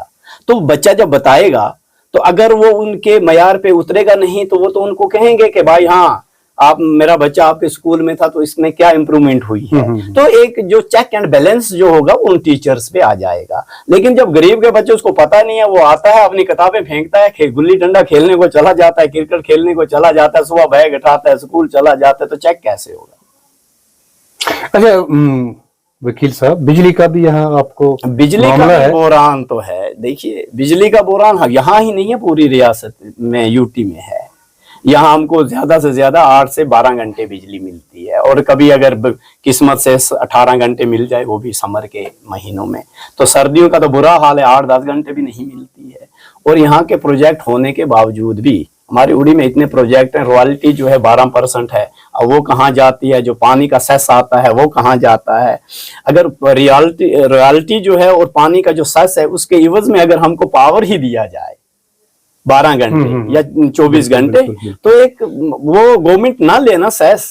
Speaker 1: تو بچہ جب بتائے گا تو اگر وہ ان کے معیار پہ اترے گا نہیں تو وہ تو ان کو کہیں گے کہ بھائی ہاں آپ میرا بچہ آپ کے اسکول میں تھا تو اس میں کیا امپرومنٹ ہوئی ہے. تو ایک جو چیک اینڈ بیلنس جو ہوگا وہ ان ٹیچرز پہ آ جائے گا. لیکن جب غریب کے بچے اس کو پتہ نہیں ہے، وہ آتا ہے اپنی کتابیں پھینکتا ہے، گلی ڈنڈا کھیلنے کو چلا جاتا ہے، کرکٹ کھیلنے کو چلا جاتا ہے، صبح بیگ اٹھاتا ہے اسکول چلا جاتا ہے، تو چیک کیسے ہوگا؟
Speaker 2: اچھا وکیل صاحب، بجلی کا بھی یہاں آپ کو
Speaker 1: بجلی کا بھی بحران تو ہے. دیکھیے بجلی کا بحران یہاں ہی نہیں ہے، پوری ریاست میں یو ٹی میں ہے. یہاں ہم کو زیادہ سے زیادہ 8 سے 12 گھنٹے بجلی ملتی ہے، اور کبھی اگر قسمت سے 18 گھنٹے مل جائے وہ بھی سمر کے مہینوں میں. تو سردیوں کا تو برا حال ہے، 8-10 گھنٹے بھی نہیں ملتی ہے. اور یہاں کے پروجیکٹ ہونے کے باوجود بھی ہماری اڑی میں اتنے پروجیکٹ ہیں، رویلٹی جو ہے 12% ہے، اور وہ کہاں جاتی ہے؟ جو پانی کا سیس آتا ہے وہ کہاں جاتا ہے؟ اگر رویلٹی جو ہے اور پانی کا جو سیس ہے اس کے عوض میں اگر ہم کو پاور ہی دیا جائے 12 گھنٹے یا 24 گھنٹے تو ایک وہ گورنمنٹ نہ لینا سیس،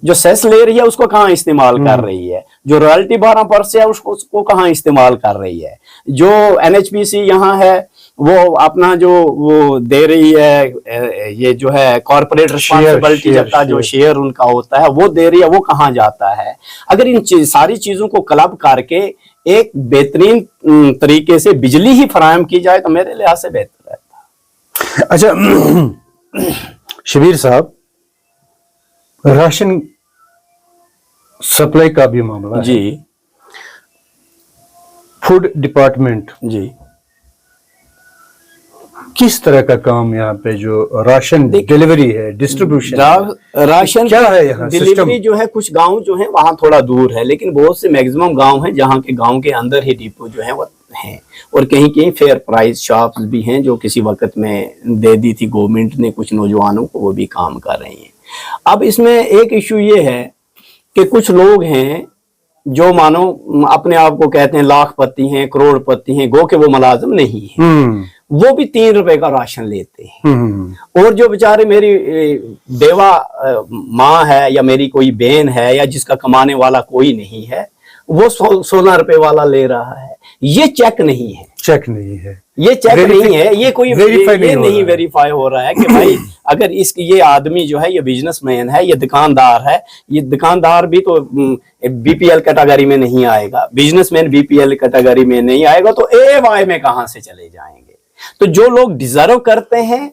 Speaker 1: جو سیس لے رہی ہے اس کو کہاں استعمال کر رہی ہے؟ جو رویلٹی 12% ہے اس کو کہاں استعمال کر رہی ہے؟ جو این ایچ پی سی یہاں ہے وہ اپنا جو وہ دے رہی ہے، یہ جو ہے کارپوریٹ ریسپانسبلٹی کا جو شیئر ان کا ہوتا ہے وہ دے رہی ہے، وہ کہاں جاتا ہے؟ اگر ان ساری چیزوں کو کلب کر کے ایک بہترین طریقے سے بجلی ہی فراہم کی جائے تو میرے لحاظ سے بہتر ہے.
Speaker 2: اچھا شبیر صاحب، راشن سپلائی کا بھی معاملہ ہے.
Speaker 1: جی
Speaker 2: فوڈ ڈپارٹمنٹ
Speaker 1: جی
Speaker 2: کس طرح کا کام یہاں پہ جو راشن ڈیلیوری ہے، ڈسٹریبیوشن
Speaker 1: راشن
Speaker 2: کیا ہے یہاں
Speaker 1: ڈیلیوری جو ہے؟ کچھ گاؤں جو ہیں وہاں تھوڑا دور ہے، لیکن بہت سے میکسیمم گاؤں ہیں جہاں کے گاؤں کے اندر ہی ڈپو جو ہے وہ ہیں. اور کہیں کہیں فیئر پرائز شاپس بھی ہیں جو کسی وقت میں دے دی تھی گورنمنٹ نے کچھ نوجوانوں کو، وہ بھی کام کر رہی ہیں. اب اس میں ایک ایشو یہ ہے کہ کچھ لوگ ہیں جو مانو اپنے آپ کو کہتے ہیں لاکھ پتی ہیں، کروڑ پتی ہیں، گو کہ وہ ملازم نہیں ہیں، وہ بھی 3 روپے کا راشن لیتے ہیں. اور جو بیچارے میری بیوہ ماں ہے یا میری کوئی بہن ہے یا جس کا کمانے والا کوئی نہیں ہے، وہ 16 روپے والا لے رہا ہے. یہ چیک نہیں ہے،
Speaker 2: چیک نہیں ہے،
Speaker 1: یہ چیک نہیں ہے، یہ کوئی نہیں ویریفائی ہو رہا ہے کہ بھائی اگر یہ آدمی جو ہے یہ بزنس مین ہے، یہ دکاندار ہے، یہ دکاندار بھی تو بی پی ایل کیٹیگری میں نہیں آئے گا، businessman B P L category میں نہیں آئے گا، تو اے وائی میں کہاں سے چلے جائیں گے؟ تو جو لوگ ڈیزرو کرتے ہیں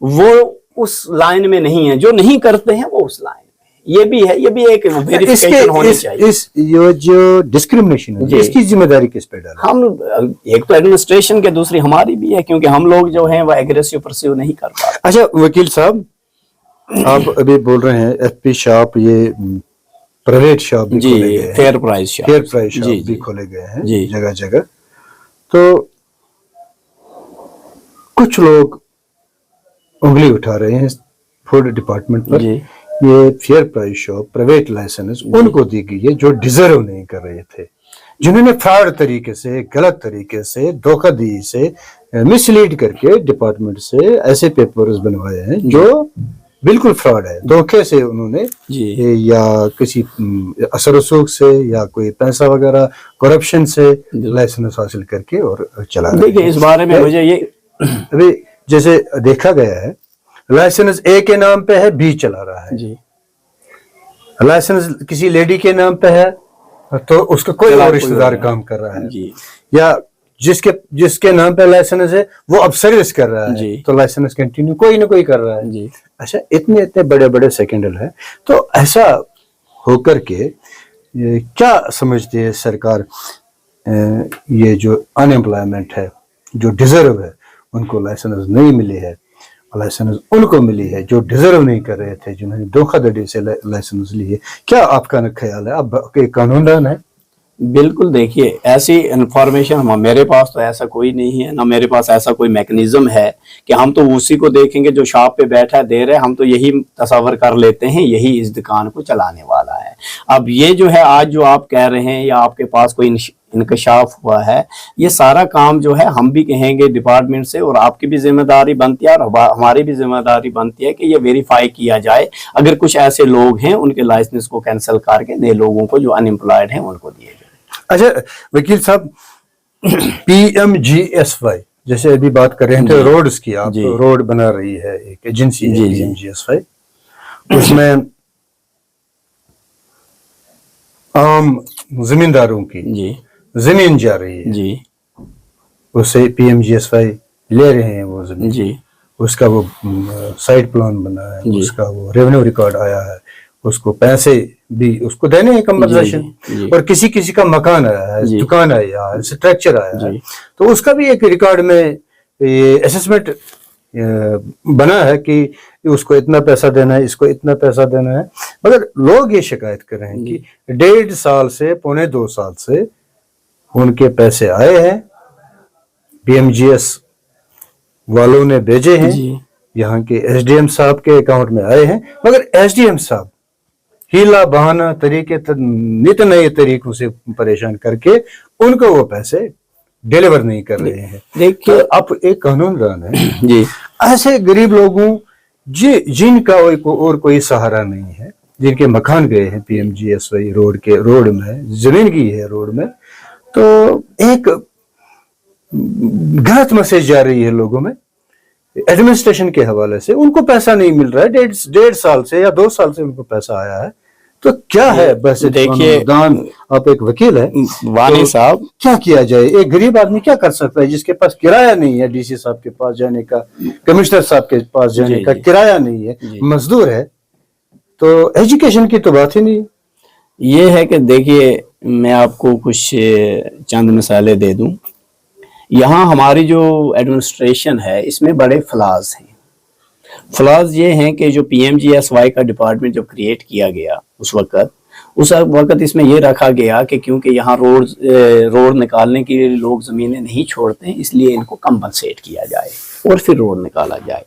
Speaker 1: وہ اس لائن میں نہیں ہیں، جو نہیں کرتے ہیں وہ اس لائن میں. یہ بھی ہے، یہ بھی ایک ویریفیکیشن ہونی چاہیے.
Speaker 2: یہ جو ڈسکریمنیشن ہے اس کی ذمہ داری کس پہ ڈالیں؟
Speaker 1: ہم ایک تو ایڈمنسٹریشن کے، دوسری ہماری بھی ہے، کیونکہ ہم لوگ جو ہیں وہ ایگریسو پرسیو نہیں کر پاتے.
Speaker 2: اچھا وکیل صاحب، آپ ابھی بول رہے ہیں ایف پی شاپ، یہ پرائیویٹ شاپ بھی کھولے گئے ہیں،
Speaker 1: فیئر پرائز
Speaker 2: شاپ بھی کھولے گئے ہیں جگہ جگہ. تو کچھ لوگ انگلی اٹھا رہے ہیں فوڈ ڈپارٹمنٹ پر، یہ fair price shop private license ان کو دی گئی ہے جو ڈیزرو نہیں کر رہے تھے، جنہوں نے فراڈ طریقے سے، غلط طریقے سے، دھوکہ دہی سے، مس لیڈ کر کے ڈپارٹمنٹ سے ایسے پیپرز بنوائے ہیں جو بالکل فراڈ ہے. دھوکے سے انہوں نے یا کسی اثر رسوخ سے یا کوئی پیسہ وغیرہ کرپشن سے لائسنس حاصل کر کے اور چلا رہے ہیں.
Speaker 1: دیکھیں اس بارے میں مجھے یہ
Speaker 2: ابھی جیسے دیکھا گیا ہے लाइसेंस ए के नाम पे है, बी चला रहा है,
Speaker 1: जी
Speaker 2: लाइसेंस किसी लेडी के नाम पे है तो उसका कोई
Speaker 1: चला
Speaker 2: और
Speaker 1: कोई
Speaker 2: रिश्तेदार
Speaker 1: और है।
Speaker 2: काम कर रहा है,
Speaker 1: जी
Speaker 2: या जिसके नाम पे लाइसेंस है वो अब सर्विस कर रहा है
Speaker 1: जी।
Speaker 2: तो लाइसेंस कंटिन्यू कोई ना कोई कर रहा है।
Speaker 1: जी
Speaker 2: अच्छा, इतने इतने बड़े बड़े सेकेंडल है, तो ऐसा होकर के ये क्या समझती है सरकार, ये जो अनएम्प्लॉयमेंट है, जो डिजर्व है, उनको लाइसेंस नहीं मिली है, लाइसेंस उनको मिली है जो डिजर्व नहीं कर रहे थे, जिन्होंने धोखाधड़ी से लाइसेंस लिए, क्या आपका ख्याल है? आप एक कानूनदान है।
Speaker 1: बिल्कुल, देखिए ऐसी इंफॉर्मेशन मेरे पास तो ऐसा कोई नहीं है, ना मेरे पास ऐसा कोई मैकेनिज्म है कि हम तो उसी को देखेंगे जो शॉप पे बैठा है दे रहे, हम तो यही तस्वर कर लेते हैं यही इस दुकान को चलाने वाला है। अब ये जो है आज जो आप कह रहे हैं या आपके पास कोई इंकशाफ हुआ है, ये सारा काम जो है हम भी कहेंगे डिपार्टमेंट से, और आपकी भी जिम्मेदारी बनती है और हमारी भी जिम्मेदारी बनती है कि ये वेरीफाई किया जाए, अगर कुछ ऐसे लोग हैं उनके लाइसेंस को कैंसिल करके नए लोगों को जो अनएम्प्लॉयड हैं उनको दिए जाए।
Speaker 2: अच्छा वकील साहब, PMGSY जैसे अभी बात कर रहे थे रोड्स की, आप
Speaker 1: जी।
Speaker 2: रोड बना रही है, एक एजेंसी है
Speaker 1: जी, जी।
Speaker 2: PMGSY, उसमें आम जमींदारों की
Speaker 1: जी
Speaker 2: जमीन जा रही है,
Speaker 1: जी
Speaker 2: उससे PMGSY ले रहे हैं वो जमीन,
Speaker 1: जी
Speaker 2: उसका वो साइड प्लान बना है,
Speaker 1: जी।
Speaker 2: उसका वो रेवेन्यू रिकॉर्ड आया है, उसको पैसे भी उसको देने हैं कंपनसेशन,
Speaker 1: जी, जी।
Speaker 2: और किसी किसी का मकान आया है,
Speaker 1: जी।
Speaker 2: दुकान आया है, स्ट्रक्चर आया है,
Speaker 1: जी।
Speaker 2: तो उसका भी एक रिकॉर्ड में असेसमेंट बना है कि उसको इतना पैसा देना है, इसको इतना पैसा देना है। मगर लोग ये शिकायत कर रहे हैं कि 1.5 साल से 1.25 साल से उनके पैसे आए हैं, PMGS वालों ने भेजे हैं,
Speaker 1: जी
Speaker 2: यहाँ के SDM साहब के अकाउंट में आए हैं, मगर SDM साहब हीला बहाना तरीके नित नए तरीकों से परेशान करके उनको वो पैसे डिलीवर नहीं कर रहे हैं।
Speaker 1: देखिए,
Speaker 2: तो आप एक कानूनदान है,
Speaker 1: जी
Speaker 2: ऐसे गरीब लोगों जिनका और कोई सहारा नहीं है, जिनके मकान गए हैं PMGSY रोड में जमीन की है रोड में, तो एक गलत मैसेज जा रही है लोगों में एडमिनिस्ट्रेशन के हवाले से, उनको पैसा नहीं मिल रहा है, 1.5 साल से या 2 साल से उनको पैसा आया है, तो क्या है? बस
Speaker 1: देखिए,
Speaker 2: दान, आप एक वकील है,
Speaker 1: वानी
Speaker 2: तो
Speaker 1: साहब,
Speaker 2: क्या किया जाए? एक गरीब आदमी क्या कर सकता है जिसके पास किराया नहीं है, DC साहब के पास जाने का, कमिश्नर साहब के पास जाने
Speaker 1: जी,
Speaker 2: का
Speaker 1: जी।
Speaker 2: किराया नहीं है,
Speaker 1: जी।
Speaker 2: मजदूर है, तो एजुकेशन की तो बात ही नहीं।
Speaker 1: ये है कि देखिए मैं आपको कुछ चंद मिसालें दे दूं। यहाँ हमारी जो एडमिनिस्ट्रेशन है इसमें बड़े फ्लाज हैं। फ्लाज ये हैं कि जो PMGSY का डिपार्टमेंट जब क्रिएट किया गया उस वक्त इसमें ये रखा गया कि क्योंकि यहाँ रोड निकालने के लिए लोग ज़मीनें नहीं छोड़ते हैं, इसलिए इनको कंपनसेट किया जाए और फिर रोड निकाला जाए।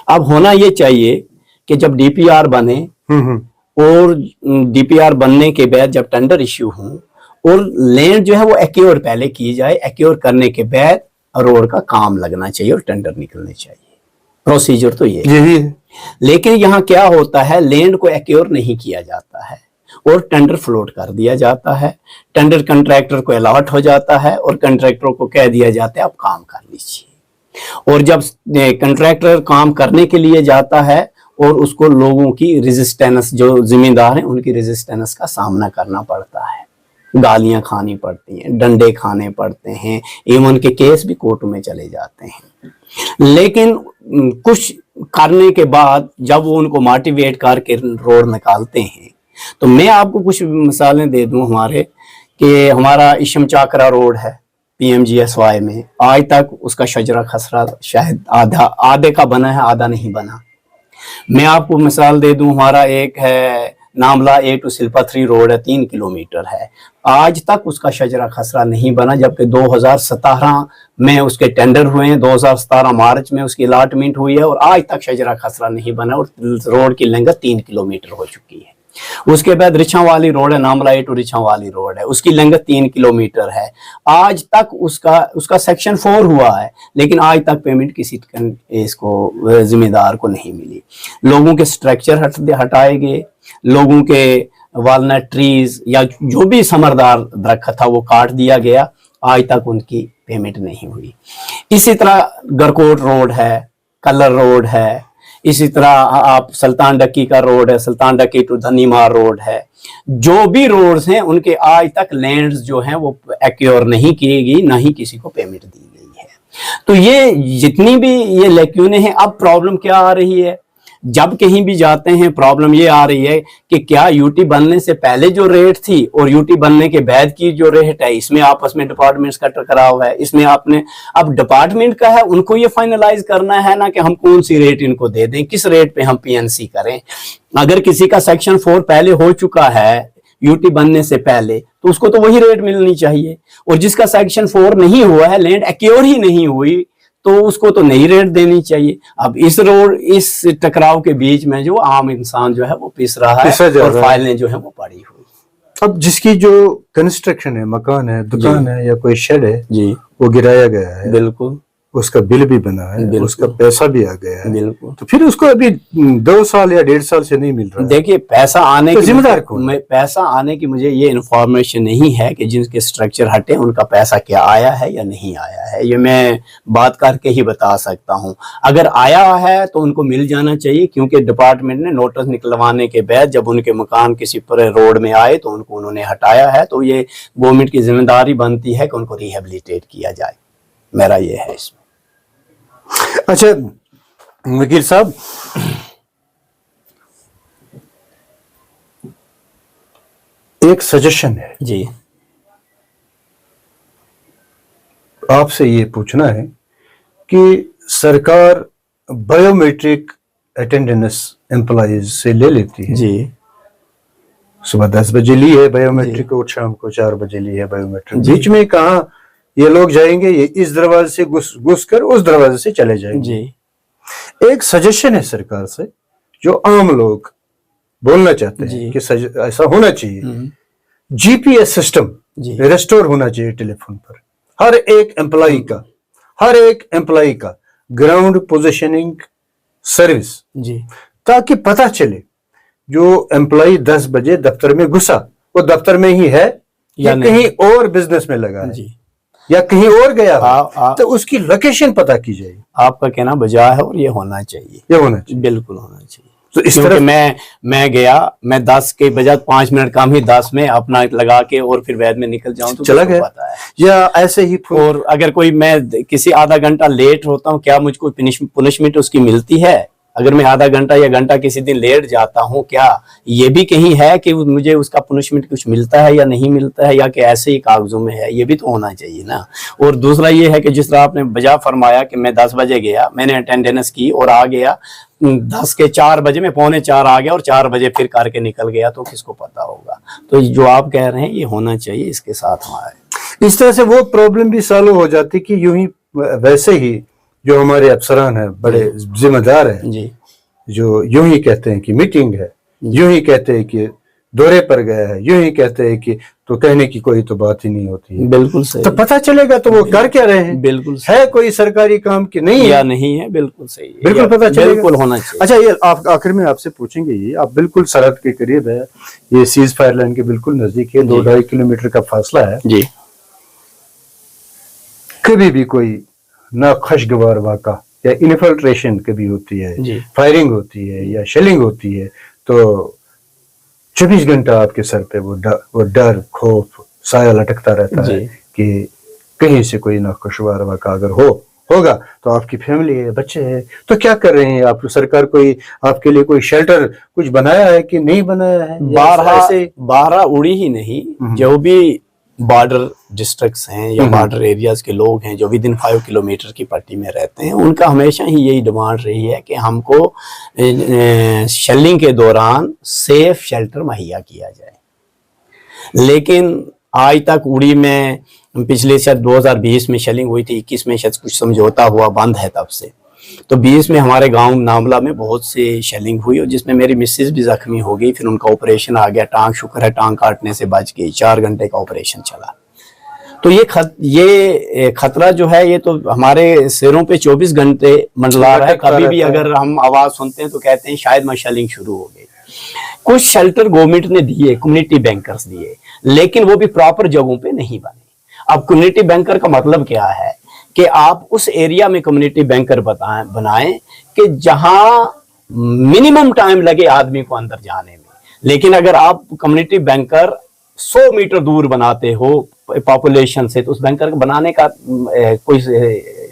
Speaker 1: अब होना ये चाहिए कि जब DPR बने और DPR बनने के बाद जब टेंडर इश्यू हो और लैंड जो है वो एक्योर पहले की जाए, एक्योर करने के बाद रोड का काम लगना चाहिए और टेंडर निकलने चाहिए। प्रोसीजर तो ये
Speaker 2: यही है।
Speaker 1: लेकिन यहाँ क्या होता है, लैंड को एक्योर नहीं किया जाता है और टेंडर फ्लोट कर दिया जाता है, टेंडर कंट्रैक्टर को अलॉट हो जाता है और कंट्रैक्टर को कह दिया जाता है आप काम कर लीजिए। और जब कंट्रैक्टर काम करने के लिए जाता है और उसको लोगों की रेजिस्टेंस, जो जिम्मेदार हैं उनकी रेजिस्टेंस का सामना करना पड़ता है, गालियां खानी पड़ती हैं, डंडे खाने पड़ते हैं, इवन के केस भी कोर्ट में चले जाते हैं। लेकिन कुछ करने के बाद जब वो उनको मोटिवेट करके रोड निकालते हैं, तो मैं आपको कुछ मिसालें दे दूं हमारे कि हमारा इशम चाकरा रोड है PMGSY में, आज तक उसका शजरा खसरा शायद आधे का बना है, आधा नहीं बना। मैं आपको मिसाल दे दूं, हमारा एक है नामला A to सिलपथरी रोड है, 3 किलोमीटर है, आज तक उसका शजरा खसरा नहीं बना, जबकि 2017 में उसके टेंडर हुए हैं, 2017 मार्च में उसकी अलॉटमेंट हुई है और आज तक शजरा खसरा नहीं बना और रोड की लंबाई 3 किलोमीटर हो चुकी है। उसके बाद रिछा वाली रोड है, नामला A to रिछा वाली रोड है, उसकी लंबाई 3 किलोमीटर है, आज तक उसका सेक्शन 4 हुआ है, लेकिन आज तक पेमेंट किसी इसको जिम्मेदार को नहीं मिली। लोगों के स्ट्रक्चर हटाए गए, लोगों के वालनट ट्रीज या जो भी समरदार दरख्त था वो काट दिया गया, आज तक उनकी पेमेंट नहीं हुई। इसी तरह गरकोट रोड है, कलर रोड है, इसी तरह आप सुल्तान डक्की का रोड है, सुल्तान डक्की टू धनीमार रोड है, जो भी रोड्स हैं उनके आज तक लैंड्स जो हैं वो एक्योर नहीं की गई, ना ही किसी को पेमेंट दी गई है। तो ये जितनी भी ये लैक्यूने हैं, अब प्रॉब्लम क्या आ रही है, जब कहीं भी जाते हैं प्रॉब्लम ये आ रही है कि क्या यूटी बनने से पहले जो रेट थी और यूटी बनने के बाद की जो रेट है, इसमें आपस में डिपार्टमेंट्स का टकराव है। इसमें आपने अब डिपार्टमेंट का है, उनको ये फाइनलाइज करना है ना कि हम कौन सी रेट इनको दे दें, किस रेट पे हम पीएनसी करें। अगर किसी का सेक्शन 4 पहले हो चुका है यूटी बनने से पहले, तो उसको तो वही रेट मिलनी चाहिए, और जिसका सेक्शन 4 नहीं हुआ है, लैंड एक्योर ही नहीं हुई, तो उसको तो नई रेट देनी चाहिए। अब इस टकराव के बीच में जो आम इंसान जो है वो पिस रहा है और फाइलें जो है वो पड़ी हुई।
Speaker 2: अब जिसकी जो कंस्ट्रक्शन है, मकान है, दुकान है या कोई शेड है
Speaker 1: जी,
Speaker 2: वो गिराया गया है,
Speaker 1: बिल्कुल,
Speaker 2: उसका बिल भी बना है, उसका पैसा भी आ गया है,
Speaker 1: बिल्कुल,
Speaker 2: तो फिर उसको अभी 2 साल या 1.5 साल से नहीं मिल रहा है।
Speaker 1: देखिए पैसा आने
Speaker 2: तो
Speaker 1: की
Speaker 2: जिम्मेदार कौन है?
Speaker 1: पैसा आने की मुझे ये इन्फॉर्मेशन नहीं है कि जिनके स्ट्रक्चर हटे उनका पैसा क्या आया है या नहीं आया है, ये मैं बात करके ही बता सकता हूँ। अगर आया है तो उनको मिल जाना चाहिए, क्योंकि डिपार्टमेंट ने नोटिस निकलवाने के बाद जब उनके मकान किसी पूरे रोड में आए तो उनको उन्होंने हटाया है, तो ये गवर्नमेंट की जिम्मेदारी बनती है कि उनको रिहेबिलिटेट किया जाए। मेरा ये है इसमें।
Speaker 2: अच्छा वकील साहब, एक सजेशन है
Speaker 1: जी,
Speaker 2: आपसे ये पूछना है कि सरकार बायोमेट्रिक अटेंडेंस एम्प्लॉइज से ले लेती है
Speaker 1: जी,
Speaker 2: सुबह 10 बजे ली है बायोमेट्रिक और शाम को 4 बजे ली है बायोमेट्रिक, बीच में कहाँ ये लोग जाएंगे, ये इस दरवाजे से घुस कर उस दरवाजे से चले जाएंगे
Speaker 1: जी।
Speaker 2: एक सजेशन है सरकार से जो आम लोग बोलना चाहते हैं कि ऐसा होना चाहिए, जीपीएस सिस्टम रेस्टोर होना चाहिए टेलीफोन पर, हर एक एम्प्लॉई का ग्राउंड पोजीशनिंग सर्विस
Speaker 1: जी,
Speaker 2: ताकि पता चले जो एम्प्लॉई 10 बजे दफ्तर में घुसा वो दफ्तर में ही है या कहीं और बिजनेस में लगा है या कहीं और गया तो उसकी लोकेशन पता की जाए।
Speaker 1: आपका कहना बजा है और ये होना चाहिए, बिल्कुल होना चाहिए।
Speaker 2: तो इस तरह
Speaker 1: मैं गया, मैं 10 के बजाय 5 मिनट कम ही 10 में अपना लगा के और फिर बाद में निकल जाऊं तो
Speaker 2: चला गया
Speaker 1: पता है,
Speaker 2: या ऐसे ही
Speaker 1: और अगर कोई मैं किसी आधा घंटा लेट होता हूँ, क्या मुझको पनिशमेंट उसकी मिलती है? अगर मैं आधा घंटा या घंटा किसी दिन लेट जाता हूँ, क्या ये भी कहीं है कि मुझे उसका पनिशमेंट कुछ मिलता है या नहीं मिलता है, या कि ऐसे ही कागजों में है? ये भी तो होना चाहिए ना। और दूसरा ये है कि जिस तरह आपने बजा फरमाया कि मैं 10 बजे गया, मैंने अटेंडेंस की और आ गया 10 के 4 बजे, मैं 3:45 आ गया और 4 बजे फिर करके निकल गया, तो किसको पता होगा? तो जो आप कह रहे हैं ये होना चाहिए, इसके साथ हमारे
Speaker 2: इस तरह से वो प्रॉब्लम भी सॉल्व हो जाती कि यूं ही वैसे ही जो हमारे अफसरान हैं बड़े जिम्मेदार हैं
Speaker 1: जी, जो
Speaker 2: यूं ही कहते हैं कि मीटिंग है, यूं ही कहते हैं कि दौरे पर गया है, यूं ही कहते हैं कि, तो कहने की कोई तो बात ही नहीं होती है।
Speaker 1: बिल्कुल सही,
Speaker 2: तो पता चलेगा तो वो कर क्या रहे हैं,
Speaker 1: बिल्कुल
Speaker 2: है कोई सरकारी काम की नहीं
Speaker 1: या नहीं है, बिल्कुल सही,
Speaker 2: बिल्कुल पता चलेगा,
Speaker 1: बिल्कुल होना चाहिए।
Speaker 2: अच्छा ये आप आखिर में आपसे पूछेंगे, ये आप बिल्कुल सरहद के करीब है, ये सीज फायर लाइन के बिल्कुल नजदीक है, 2-2.5 किलोमीटर का फासला है
Speaker 1: जी,
Speaker 2: कभी भी कोई नाखुशगवार वाक़ा या इन्फिल्ट्रेशन कभी होती है, फायरिंग होती है या शेलिंग होती है, तो 24 घंटा आपके सर पे वो डर खौफ साया लटकता रहता है कि कहीं से कोई नाखुशगवार वाक़ा अगर होगा तो आपकी फैमिली है, बच्चे हैं, तो क्या कर रहे हैं आप? सरकार कोई आपके लिए कोई शेल्टर कुछ बनाया है कि नहीं बनाया है?
Speaker 1: बारह उड़ी ही नहीं, जो भी बॉर्डर डिस्ट्रिक्ट्स हैं या बॉर्डर एरियाज के लोग हैं जो विद इन 5 किलोमीटर की पट्टी में रहते हैं, उनका हमेशा ही यही डिमांड रही है कि हमको शेलिंग के दौरान सेफ शेल्टर मुहैया किया जाए। लेकिन आज तक उड़ी में पिछले शायद 2020 में शेलिंग हुई थी, 21 में शायद कुछ समझौता हुआ, बंद है तब से, तो 20 में हमारे गांव नामला में बहुत से शेलिंग हुई और जिसमें मेरी मिसेज भी जख्मी हो गई, फिर उनका ऑपरेशन आ गया, टांग शुक्र है टांग काटने से बच गई, 4 घंटे का ऑपरेशन चला। तो ये खतरा जो है ये तो हमारे सिरों पे 24 घंटे मंडला रहा है। कभी भी अगर हम आवाज सुनते हैं तो कहते हैं शायद शेलिंग शुरू हो गई। कुछ शेल्टर गवर्नमेंट ने दिए, कम्युनिटी बैंकर्स दिए, लेकिन वो भी प्रॉपर जगहों पे नहीं बने। अब कम्युनिटी बैंकर का मतलब क्या है कि आप उस एरिया में कम्युनिटी बैंकर बनाएं कि जहां मिनिमम टाइम लगे आदमी को अंदर जाने में। लेकिन अगर आप कम्युनिटी बैंकर 100 मीटर दूर बनाते हो पॉपुलेशन से, तो उस बैंकर को बनाने का कोई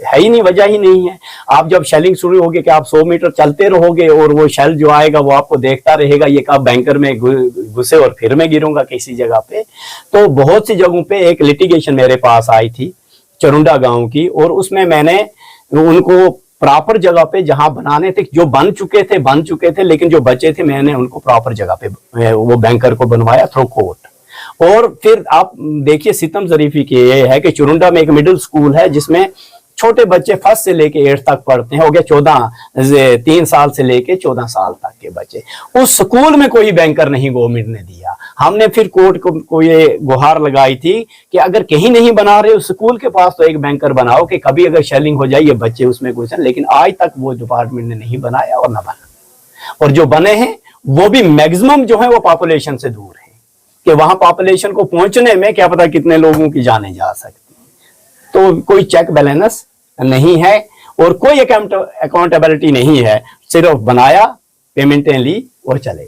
Speaker 1: है ही नहीं, वजह ही नहीं है। आप जब शेलिंग शुरू होगी कि आप 100 मीटर चलते रहोगे और वो शेल जो आएगा वो आपको देखता रहेगा, ये कब बैंकर में घुसे और फिर मैं गिरूंगा किसी जगह पे। तो बहुत सी जगहों पे एक लिटिगेशन मेरे पास आई थी चरुंडा गांव की, और उसमें मैंने उनको प्रॉपर जगह पे जहां बनाने थे, जो बन चुके थे, लेकिन जो बचे थे मैंने उनको प्रॉपर जगह पे वो बैंकर को बनवाया थ्रू कोर्ट। और फिर आप देखिए सितम जरीफी की ये है कि चुरुंडा में एक मिडिल स्कूल है जिसमें छोटे बच्चे 1st से लेके 8th तक पढ़ते हैं, हो गया 3 साल से लेके 14 साल तक के बच्चे। उस स्कूल में कोई बैंकर नहीं गवर्नमेंट ने दिया। हमने फिर कोर्ट को ये गुहार लगाई थी कि अगर कहीं नहीं बना रहे उस स्कूल के पास तो एक बैंकर बनाओ कि कभी अगर शेलिंग हो जाए ये बच्चे उसमें घुसे। लेकिन आज तक वो डिपार्टमेंट ने नहीं बनाया और ना बना। और जो बने हैं वो भी मैक्सिमम जो है वो पॉपुलेशन से दूर है, कि वहां पॉपुलेशन को पहुंचने में क्या पता कितने लोगों की जानें जा सकती। तो कोई चेक बैलेंस नहीं है और कोई अकाउंटेबिलिटी नहीं है, सिर्फ बनाया, पेमेंटें ली और चले।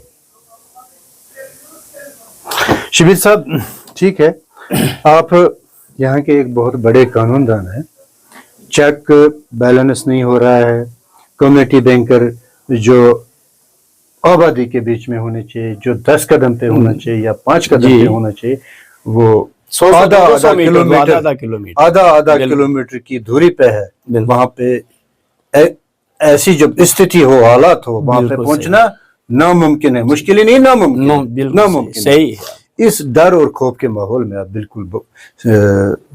Speaker 2: शबीर साहब ठीक है, आप यहाँ के एक बहुत बड़े कानूनदान हैं, चेक बैलेंस नहीं हो रहा है, कम्युनिटी बैंकर जो आबादी के बीच में होने चाहिए, जो 10 कदम पे होना चाहिए या 5 कदम पे होना चाहिए, वो आधा किलोमीटर की दूरी पे है। वहां पे ऐसी जब स्थिति हो, हालात हो, वहां पे पहुंचना नामुमकिन है, मुश्किल ही नहीं, नामुमकिन सही है। इस डर और खौफ के माहौल में आप बिल्कुल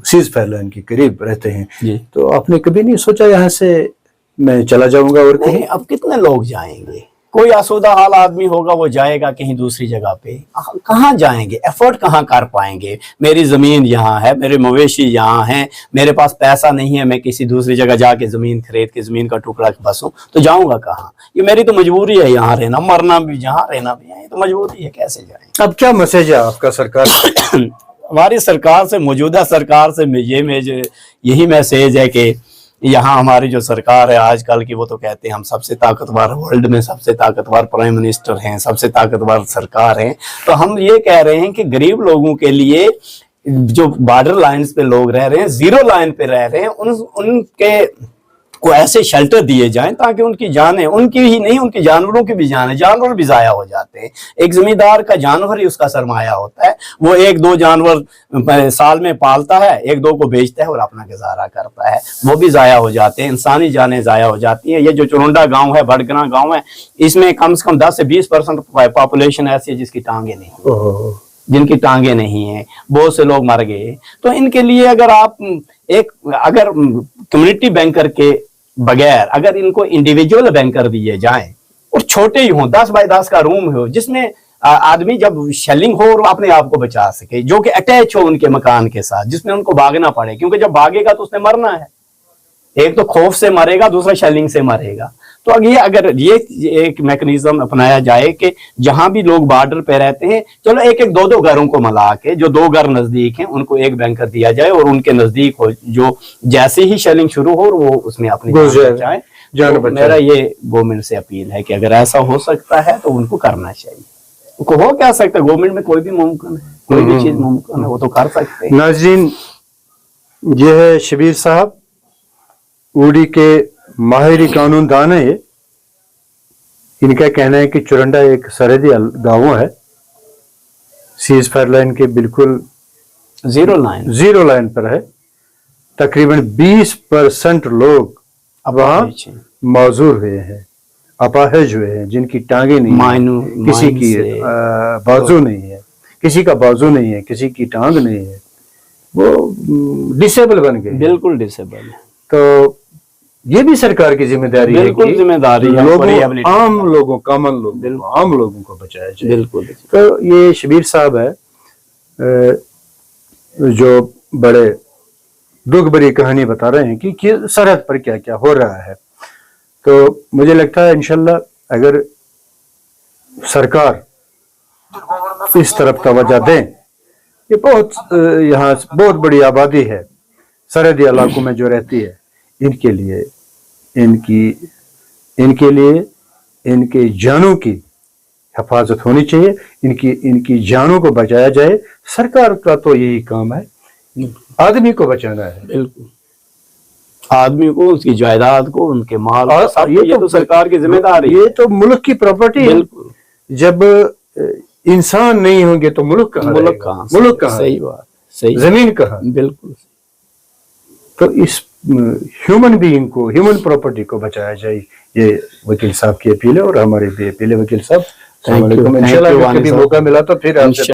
Speaker 2: सीज फायर लाइन के करीब रहते हैं, तो आपने कभी नहीं सोचा यहाँ से मैं चला जाऊंगा? और कहीं
Speaker 1: अब कितने लोग जाएंगे? कोई आसूदा हाल आदमी होगा वो जाएगा कहीं दूसरी जगह पे, कहाँ जाएंगे? एफर्ट कहाँ कर पाएंगे? मेरी जमीन यहाँ है, मेरे मवेशी यहाँ हैं, मेरे पास पैसा नहीं है, मैं किसी दूसरी जगह जाके जमीन खरीद के जमीन का टुकड़ा बसूं तो जाऊंगा कहाँ? ये मेरी तो मजबूरी है, यहाँ रहना, मरना भी जहाँ, रहना भी यहाँ, तो मजबूरी है, कैसे जाए?
Speaker 2: अब क्या मैसेज है आपका सरकार?
Speaker 1: हमारी सरकार से, मौजूदा सरकार से यही मैसेज है कि यहाँ हमारी जो सरकार है आजकल की, वो तो कहते हैं हम सबसे ताकतवर, वर्ल्ड में सबसे ताकतवर प्राइम मिनिस्टर हैं, सबसे ताकतवर सरकार है। तो हम ये कह रहे हैं कि गरीब लोगों के लिए, जो बॉर्डर लाइंस पे लोग रह रहे हैं, जीरो लाइन पे रह रहे हैं, उनके को ऐसे शेल्टर दिए जाएं ताकि उनकी जानें, उनकी ही नहीं उनकी जानवरों की भी जानें। जानवर भी जाया हो जाते हैं। एक जमींदार का जानवर ही उसका सरमाया होता है, वो 1-2 जानवर साल में पालता है, 1-2 को बेचता है और अपना गुजारा करता है, वो भी जाया हो जाते हैं, इंसानी जानें जाया हो जाती हैं। ये जो चुरुंडा गांव है, बड़गना गांव है, इसमें कम से कम 10 से 20% पॉपुलेशन ऐसी है जिसकी टांगे नहीं, जिनकी टांगे नहीं है, बहुत से लोग मर गए। तो इनके लिए अगर आप अगर कम्युनिटी बैंकर के बगैर अगर इनको इंडिविजुअल बैंकर दिए जाएं और छोटे ही हों, 10 बाय 10 का रूम हो, जिसमें आदमी जब शेलिंग हो और अपने आप को बचा सके, जो कि अटैच हो उनके मकान के साथ, जिसमें उनको भागना पड़े, क्योंकि जब भागेगा तो उसने मरना है, एक तो खौफ से मरेगा, दूसरा शेलिंग से मरेगा। तो अगर ये एक मैकेनिज्म अपनाया जाए कि जहां भी लोग बॉर्डर पे रहते हैं, चलो 1-1, 2-2 घरों को मिला के, जो 2 घर नजदीक हैं उनको एक बैंकर दिया जाए और उनके नजदीक हो, जो जैसे ही शेलिंग शुरू हो वो उसमें अपनी जान बचाए। मेरा ये गवर्नमेंट से अपील है कि अगर ऐसा हो सकता है तो उनको करना चाहिए। हो क्या सकता है, गवर्नमेंट में कोई भी मुमकिन है, कोई भी चीज मुमकिन है, वो तो कर सकते हैं।
Speaker 2: नाज़रीन, ये है शबीर साहब, उड़ी के माहिर कानूनदान है। इनका कहना है कि चुरंडा एक सरहदी गांव है, सीज फायर लाइन के बिल्कुल जीरो लाइन पर है। तकरीबन 20% लोग वहां मौजूद हुए हैं, अपाहिज हुए हैं, जिनकी टांगे नहीं, किसी की बाजू नहीं है, किसी का बाजू नहीं है, किसी की टांग नहीं है, वो डिसेबल बन गए, बिल्कुल डिसेबल है। तो ये भी सरकार की जिम्मेदारी है, बिल्कुल जिम्मेदारी है, आम लोगों, कॉमन लोग, आम लोगों को बचाया जाए। बिल्कुल। तो ये शबीर साहब है जो बड़े दुख भरी कहानी बता रहे हैं कि सरहद पर क्या क्या हो रहा है। तो मुझे लगता है इंशाल्लाह अगर सरकार इस तरफ तवज्जो दें, ये बहुत यहाँ बहुत बड़ी आबादी है सरहदी इलाकों में जो रहती है, इनके लिए ان کے جانوں کی حفاظت ہونی چاہیے, ان کی جانوں کو بچایا جائے. سرکار کا تو یہی کام ہے, آدمی کو بچانا ہے.
Speaker 1: بالکل, آدمی کو, اس کی جائیداد کو, ان کے مال,
Speaker 2: اور
Speaker 1: یہ تو سرکار کی ذمہ داری ہے.
Speaker 2: یہ تو ملک کی پراپرٹی ہے.
Speaker 1: بالکل,
Speaker 2: جب انسان نہیں ہوں گے تو ملک کہاں رہے گا؟ ملک کہاں,
Speaker 1: صحیح بات, صحیح,
Speaker 2: زمین کہاں.
Speaker 1: بالکل.
Speaker 2: تو اس ہیومن بینگ کو, ہیومن پراپرٹی کو بچایا جائے, یہ وکیل صاحب کی اپیل ہے اور ہماری بھی اپیل ہے. وکیل صاحب السلام علیکم. انشاءاللہ کبھی موقع ملا تو پھر آپ سے